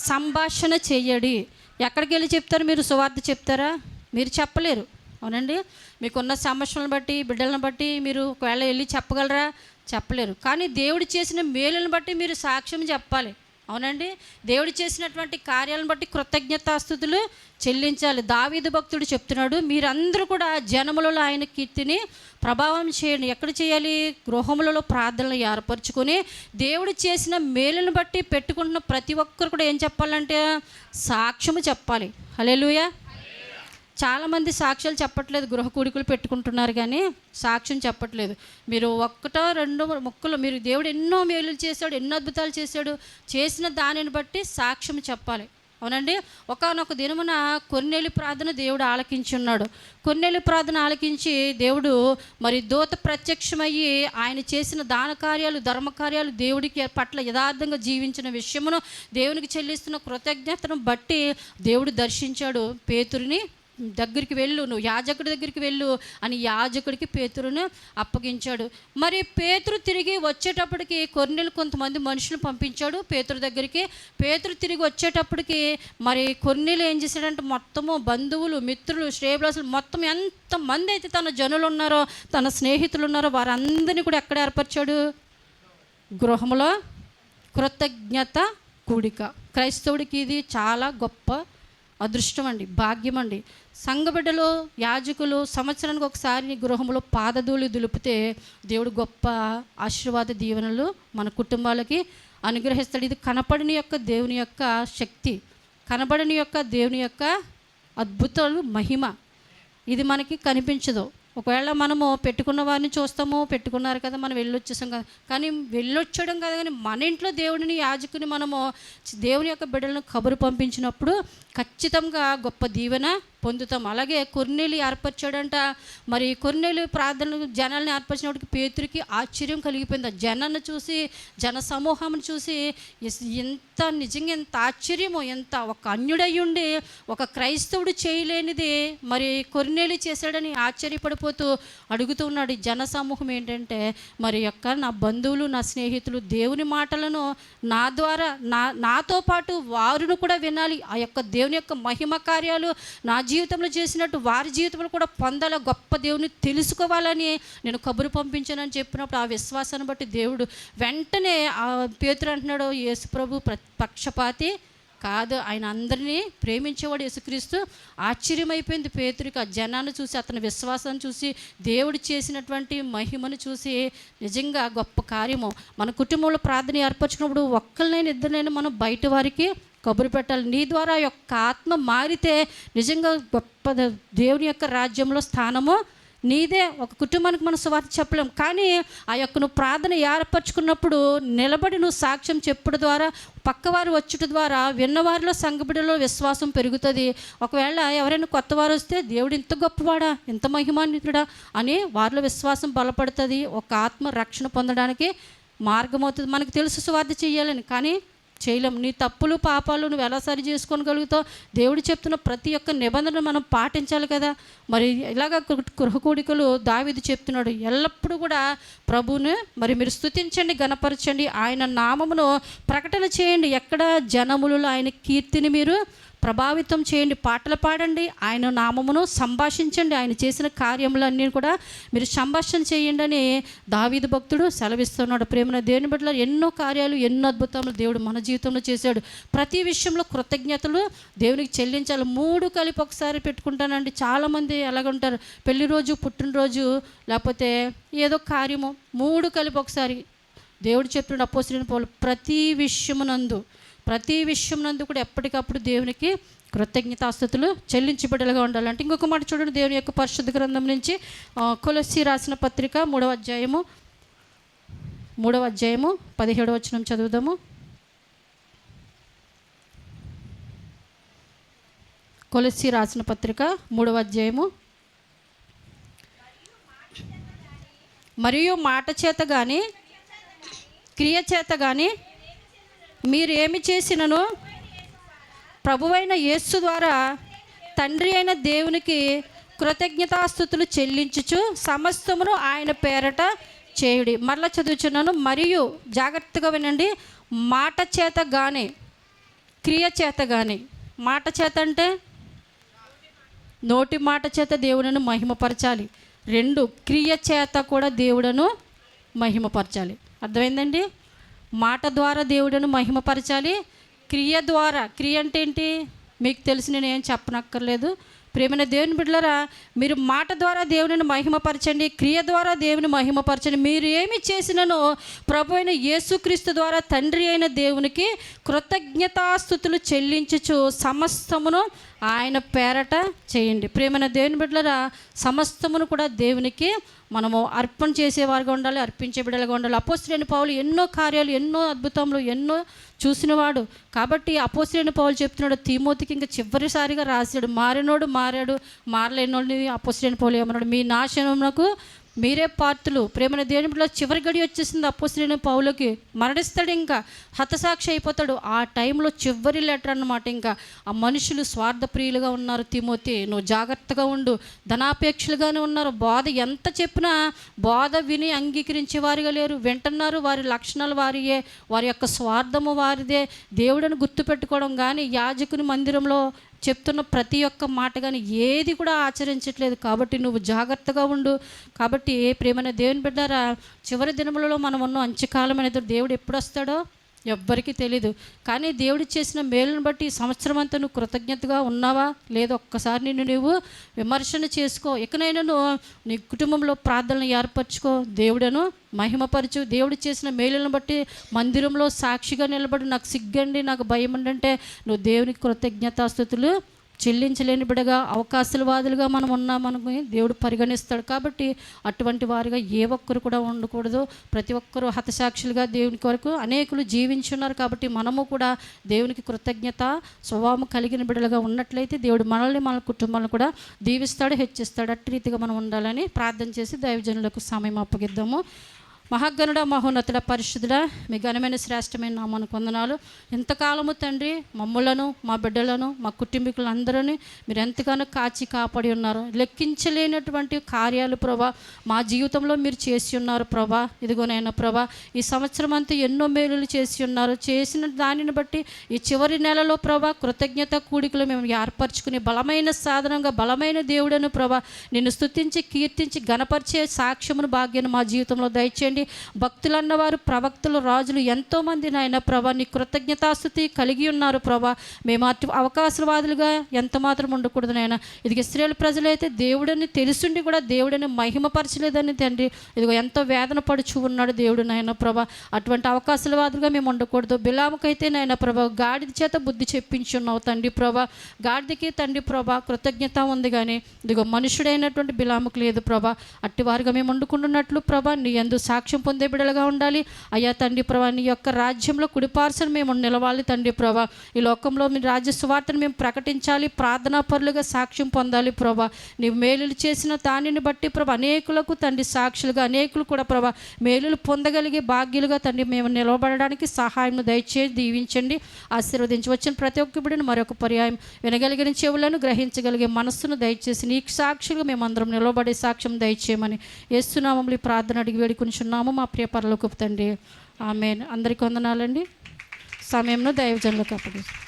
S1: సంభాషణ చేయడి. ఎక్కడికి వెళ్ళి చెప్తారు మీరు? సువార్త చెప్తారా? మీరు చెప్పలేరు. అవునండి, మీకున్న సమస్యలను బట్టి, బిడ్డలను బట్టి మీరు ఒకవేళ వెళ్ళి చెప్పగలరా? చెప్పలేరు. కానీ దేవుడు చేసిన మేలులను బట్టి మీరు సాక్ష్యం చెప్పాలి. అవునండి, దేవుడు చేసినటువంటి కార్యాలను బట్టి కృతజ్ఞతాస్తుతులు చెల్లించాలి. దావీదు భక్తుడు చెప్తున్నాడు, మీరందరూ కూడా జనములలో ఆయన కీర్తిని ప్రభావం చేయండి. ఎక్కడ చేయాలి? గృహములలో ప్రార్థనలు ఏర్పరచుకొని దేవుడు చేసిన మేలును బట్టి పెట్టుకుంటున్న ప్రతి ఒక్కరు కూడా ఏం చెప్పాలంటే సాక్ష్యము చెప్పాలి. హల్లెలూయా. చాలామంది సాక్ష్యాలు చెప్పట్లేదు, గృహ కూడికలు పెట్టుకుంటున్నారు కానీ సాక్ష్యం చెప్పట్లేదు. మీరు ఒక్కటో రెండో మొక్కలు మీరు దేవుడు ఎన్నో మేలు చేశాడు, ఎన్నో అద్భుతాలు చేశాడు, చేసిన దానిని బట్టి సాక్ష్యం చెప్పాలి. అవునండి, ఒకానొక దినమున కొర్నేలి ప్రార్థన దేవుడు ఆలకించి ఉన్నాడు. కొర్నేలి ప్రార్థన ఆలకించి దేవుడు మరి దూత ప్రత్యక్షమయ్యి ఆయన చేసిన దాన కార్యాలు, ధర్మకార్యాలు, దేవుడికి పట్ల యథార్థంగా జీవించిన విషయమును, దేవునికి చెల్లిస్తున్న కృతజ్ఞతను బట్టి దేవుడు దర్శించాడు. పేతురుని దగ్గరికి వెళ్ళు, నువ్వు యాజకుడి దగ్గరికి వెళ్ళు అని యాజకుడికి పేతురును అప్పగించాడు. మరి పేతురు తిరిగి వచ్చేటప్పటికి కొర్నేలు కొంతమంది మనుషులు పంపించాడు పేతురు దగ్గరికి. పేతురు తిరిగి వచ్చేటప్పటికి మరి కొర్నేలు ఏం చేశాడంటే మొత్తము బంధువులు, మిత్రులు, శ్రేయభిలాషులు మొత్తం ఎంతమంది అయితే తన జనులు ఉన్నారో, తన స్నేహితులు ఉన్నారో వారందరినీ కూడా ఎక్కడ ఏర్పరిచాడు? గృహంలో కృతజ్ఞత కూడిక. క్రైస్తవుడికి ఇది చాలా గొప్ప అదృష్టం అండి, భాగ్యం అండి. సంఘబిడ్డలో యాజకులు సంవత్సరానికి ఒకసారి గృహంలో పాదధూళి దులిపితే దేవుడు గొప్ప ఆశీర్వాద దీవెనలు మన కుటుంబాలకి అనుగ్రహిస్తాడు. ఇది కనపడని యొక్క దేవుని యొక్క శక్తి, కనబడని యొక్క దేవుని యొక్క అద్భుతాలు, మహిమ. ఇది మనకి కనిపించదు. ఒకవేళ మనము పెట్టుకున్న వారిని చూస్తాము, పెట్టుకున్నారు కదా మనం వెళ్ళొచ్చేసాం కదా, కానీ వెళ్ళొచ్చడం కదా, కానీ మన ఇంట్లో దేవుడిని యాజకుని మనము దేవుని యొక్క బిడ్డలను కబురు పంపించినప్పుడు ఖచ్చితంగా గొప్ప దీవెన పొందుతాం. అలాగే కొర్నేలు ఏర్పరిచాడంట. మరి కొర్నేలు ప్రార్థనలు జనాలను ఏర్పరిచినప్పటికి పేతురికి ఆశ్చర్యం కలిగిపోయింది. జనాన్ని చూసి, జన సమూహాన్ని చూసి ఎంత నిజంగా ఎంత ఆశ్చర్యమో, ఎంత ఒక అన్యుడయ్యుండి ఒక క్రైస్తవుడు చేయలేనిది మరి కొర్నేలు చేశాడని ఆశ్చర్యపడిపోతూ అడుగుతూ ఉన్నాడు. ఈ జన సమూహం ఏంటంటే మరి యొక్క నా బంధువులు, నా స్నేహితులు దేవుని మాటలను నా ద్వారా నాతో పాటు వారును కూడా వినాలి. ఆ యొక్క దేవుని యొక్క మహిమ కార్యాలు నా జీవితంలో చేసినట్టు వారి జీవితంలో కూడా పొందాల, గొప్ప దేవుని తెలుసుకోవాలని నేను కబురు పంపించానని చెప్పినప్పుడు ఆ విశ్వాసాన్ని బట్టి దేవుడు వెంటనే ఆ పేతురు అంటున్నాడు, యేసు ప్రభు పక్షపాతి కాదు, ఆయన అందరినీ ప్రేమించేవాడు యేసుక్రీస్తు. ఆశ్చర్యమైపోయింది పేతురికి. ఆ జనాన్ని చూసి, అతని విశ్వాసాన్ని చూసి, దేవుడు చేసినటువంటి మహిమను చూసి నిజంగా గొప్ప కార్యము. మన కుటుంబంలో ప్రార్థన ఏర్పరచుకున్నప్పుడు ఒక్కరినైనా ఇద్దరినైనా మనం బయట వారికి కబురు పెట్టాలి. నీ ద్వారా యొక్క ఆత్మ మారితే నిజంగా గొప్ప దేవుని యొక్క రాజ్యంలో స్థానము నీదే. ఒక కుటుంబానికి మనం సువార్త చెప్పలేం, కానీ ఆ యొక్క నువ్వు ప్రార్థన ఏర్పరచుకున్నప్పుడు నిలబడి నువ్వు సాక్ష్యం చెప్పుడు ద్వారా, పక్కవారు వచ్చుట ద్వారా విన్నవారిలో సంఘబిడ్డలో విశ్వాసం పెరుగుతుంది. ఒకవేళ ఎవరైనా కొత్త వారు వస్తే దేవుడు ఇంత గొప్పవాడా, ఇంత మహిమాన్వితుడా అని వారిలో విశ్వాసం బలపడుతుంది. ఒక ఆత్మ రక్షణ పొందడానికి మార్గం అవుతుంది. మనకు తెలుసు సువార్త చేయాలని, కానీ చేయలేం. నీ తప్పులు పాపాలు నువ్వు ఎలా సరి చేసుకోగలుగుతావు? దేవుడు చెప్తున్న ప్రతి ఒక్క నిబంధనను మనం పాటించాలి కదా. మరి ఇలాగ గృహకూడికలు దావీదు చెప్తున్నాడు, ఎల్లప్పుడూ కూడా ప్రభువును మరి మీరు స్తుతించండి, గణపరచండి, ఆయన నామమును ప్రకటన చేయండి. ఎక్కడ జనములలో ఆయన కీర్తిని మీరు ప్రభావితం చేయండి, పాటలు పాడండి, ఆయన నామమును సంభాషించండి, ఆయన చేసిన కార్యములన్నీ కూడా మీరు సంభాషణ చేయండి అని దావీదు భక్తుడు సెలవిస్తున్నాడు. ప్రేమన దేవుని బిడ్డల ఎన్నో కార్యాలు, ఎన్నో అద్భుతాలు దేవుడు మన జీవితంలో చేశాడు. ప్రతి విషయంలో కృతజ్ఞతలు దేవునికి చెల్లించాలి. 3 కలిపి ఒకసారి పెట్టుకుంటానండి. చాలామంది ఎలాగుంటారు, పెళ్లి రోజు, పుట్టినరోజు, లేకపోతే ఏదో కార్యము 3 కలిపి ఒకసారి. దేవుడు చెప్పిన అపోస్తలుడైన పౌలు ప్రతి విషయం నందు కూడా ఎప్పటికప్పుడు దేవునికి కృతజ్ఞతాస్తుతులు చెల్లించబడలుగా ఉండాలంటే ఇంకొక మాట చూడండి, దేవుని యొక్క పరిశుద్ధ గ్రంథం నుంచి కొలస్సీ రాసిన పత్రిక 3వ అధ్యాయము 17వ వచనం చదువుదాము. కొలస్సీ రాసిన పత్రిక 3వ అధ్యాయము. మరియు మాట చేత కానీ క్రియ చేత కానీ మీరు ఏమి చేసినను ప్రభువైన యేసు ద్వారా తండ్రి అయిన దేవునికి కృతజ్ఞతాస్తుతులు చెల్లించుచు సమస్తమును ఆయన పేరట చేయుడి. మరలా చదువుచున్నాను. మరియు జాగ్రత్తగా వినండి, మాట చేత కానీ క్రియ చేత కానీ. మాట చేత అంటే నోటి మాట చేత దేవుడును మహిమపరచాలి. 2 క్రియ చేత కూడా దేవుడును మహిమపరచాలి. అర్థమైందండి? మాట ద్వారా దేవుడిని మహిమపరచాలి, క్రియ ద్వారా. క్రియ అంటే ఏంటి మీకు తెలిసి నేను ఏం చెప్పనక్కర్లేదు. ప్రేమైన దేవుని బిడ్డలారా, మీరు మాట ద్వారా దేవుని మహిమపరచండి, క్రియ ద్వారా దేవుని మహిమపరచండి. మీరు ఏమి చేసిననో ప్రభు అయిన యేసుక్రీస్తు ద్వారా తండ్రి అయిన దేవునికి కృతజ్ఞతాస్తుతులు చెల్లించుచు సమస్తమును ఆయన పేరట చేయండి. ప్రేమైన దేవుని బిడ్డలారా, సమస్తమును కూడా దేవునికి మనము అర్పణ చేసేవారుగా ఉండాలి, అర్పించే బిడ్డలుగా ఉండాలి. అపోస్తలుడైన పౌలు ఎన్నో కార్యాలు, ఎన్నో అద్భుతములు, ఎన్నో చూసినవాడు. కాబట్టి అపోస్తలుడైన పౌలు చెప్తున్నాడు తిమోతికి, ఇంకా చివరిసారిగా రాశాడు, మారినోడు మారాడు, మారలేనోడిని అపోస్తలుడైన పౌలు ఏమన్నాడు, మీ నాశనమునకు మీరే పాత్రులు. ప్రేమైన దేవుని బిడ్డల చివరి గడి వచ్చేసింది. అపోస్తలుడైన పౌలుకి మరణిస్తాడు, ఇంకా హతసాక్షి అయిపోతాడు. ఆ టైంలో చివరి లెటర్ అన్నమాట. ఇంకా ఆ మనుషులు స్వార్థప్రియులుగా ఉన్నారు. తిమోతి, నువ్వు జాగ్రత్తగా ఉండు, ధనాపేక్షలుగానే ఉన్నారు. బోధ ఎంత చెప్పినా బోధ విని అంగీకరించే వారిగా లేరు. వింటున్నారు, వారి లక్షణాలు వారియే, వారి యొక్క స్వార్థము వారిదే. దేవుడిని గుర్తుపెట్టుకోవడం కానీ, యాజకుని మందిరంలో చెప్తున్న ప్రతి ఒక్క మాట కానీ ఏది కూడా ఆచరించట్లేదు. కాబట్టి నువ్వు జాగ్రత్తగా ఉండు. కాబట్టి ప్రేమైన దేవుని బిడ్డారా, చివరి దినములలో మనం ఉన్న అంత్యకాలం అనేది దేవుడు ఎప్పుడు వస్తాడో ఎవ్వరికీ తెలీదు. కానీ దేవుడు చేసిన మేలును బట్టి ఈ సంవత్సరం అంతా నువ్వు కృతజ్ఞతగా ఉన్నావా లేదో ఒక్కసారి నిన్ను నువ్వు విమర్శన చేసుకో. ఇకనైనా నువ్వు నీ కుటుంబంలో ప్రార్థనలు ఏర్పరచుకో, దేవుడను మహిమపరచు. దేవుడు చేసిన మేలులను బట్టి మందిరంలో సాక్షిగా నిలబడి, నాకు సిగ్గండి, నాకు భయం అంటే నువ్వు దేవునికి కృతజ్ఞతాస్తుతులు చెల్లించలేని బిడగా, అవకాశవాదులుగా మనం ఉన్నామని దేవుడు పరిగణిస్తాడు. కాబట్టి అటువంటి వారిగా ఏ ఒక్కరు కూడా ఉండకూడదు. ప్రతి ఒక్కరూ హతసాక్షులుగా దేవుని కొరకు అనేకులు జీవించున్నారు. కాబట్టి మనము కూడా దేవునికి కృతజ్ఞత స్వభావం కలిగిన బిడలుగా ఉన్నట్లయితే దేవుడు మనల్ని, మన కుటుంబాలను కూడా దీవిస్తాడు, హెచ్చిస్తాడు. అట్టి రీతిగా మనం ఉండాలని ప్రార్థన చేసి దైవజనులకు సమయం అప్పగిద్దాము. మహాగణుడ, మహోన్నతుడ, పరిశుద్ధుడా, మీ ఘనమైన శ్రేష్టమైన నామానికి వందనాలు. ఎంతకాలము తండ్రి మమ్ములను, మా బిడ్డలను, మా కుటుంబీకులందరినీ మీరు ఎంతగానో కాచి కాపాడి ఉన్నారు. లెక్కించలేనటువంటి కార్యాలు ప్రభా మా జీవితంలో మీరు చేసి ఉన్నారు ప్రభా. ఇదిగోనైనా ప్రభా ఈ సంవత్సరం అంతా ఎన్నో మేలులు చేసి ఉన్నారు. చేసిన దానిని బట్టి ఈ చివరి నెలలో ప్రభా కృతజ్ఞత కూడికలు మేము ఏర్పరచుకుని బలమైన సాధనంగా, బలమైన దేవుడను ప్రభా నిన్ను స్తుతించి, కీర్తించి, గణపరిచే సాక్ష్యమును, భాగ్యాన్ని మా జీవితంలో దయచేయండి. భక్తులన్నవారు, ప్రవక్తలు, రాజులు ఎంతోమంది నాయన ప్రభా నీ కృతజ్ఞతాస్తుతి కలిగి ఉన్నారు ప్రభా. మేము అటు అవకాశవాదులుగా ఎంత మాత్రం ఉండకూడదు నాయన. ఇది ఇశ్రాయేలు ప్రజలైతే దేవుడని తెలుసుండి కూడా దేవుడిని మహిమపరచలేదని తండ్రి ఇదిగో ఎంతో వేదన పడుచు ఉన్నాడు దేవుడు నాయన ప్రభా. అటువంటి అవకాశవాదులుగా మేము ఉండకూడదు. బిలాముకైతే నాయన ప్రభా గాడిద చేత బుద్ధి చెప్పించున్నావు తండ్రి ప్రభా. గాడిదకి తండ్రి ప్రభా కృతజ్ఞత ఉంది, కానీ ఇదిగో మనుషుడైనటువంటి బిలాముకు లేదు ప్రభా. అట్టి వారుగా మేము వండుకుంటున్నట్లు ప్రభా నీ యందు సాక్ష్యం పొందే బిడలుగా ఉండాలి. అయ్యా తండ్రి ప్రభా నీ యొక్క రాజ్యంలో కుడిపార్సను మేము నిలవాలి తండ్రి ప్రభా. ఈ లోకంలో మీ రాజ్య సువార్తను మేము ప్రకటించాలి, ప్రార్థనా పరులుగా సాక్ష్యం పొందాలి ప్రభా. నీవు మేలులు చేసిన దానిని బట్టి ప్రభా అనేకులకు తండ్రి సాక్షులుగా, అనేకులు కూడా ప్రభా మేలులు పొందగలిగే భాగ్యులుగా తండ్రి మేము నిలబడడానికి సహాయం దయచేసి దీవించండి, ఆశీర్వదించి. వచ్చిన ప్రతి ఒక్క బిడ్డను మరొక పర్యాయం వినగలిగిన చెవులను, గ్రహించగలిగే మనస్సును దయచేసి నీకు సాక్షులుగా మేమందరం నిలబడే సాక్ష్యం దయచేయమని యేసునామములో ప్రార్థన అడిగి వేడుకొనిచున్నాము మా ప్రియ పరలోకపు తండ్రి. ఆమేన్. అందరికీ వందనాలండి. సమయంలో దైవజనులకు అప్పగిస్తాం.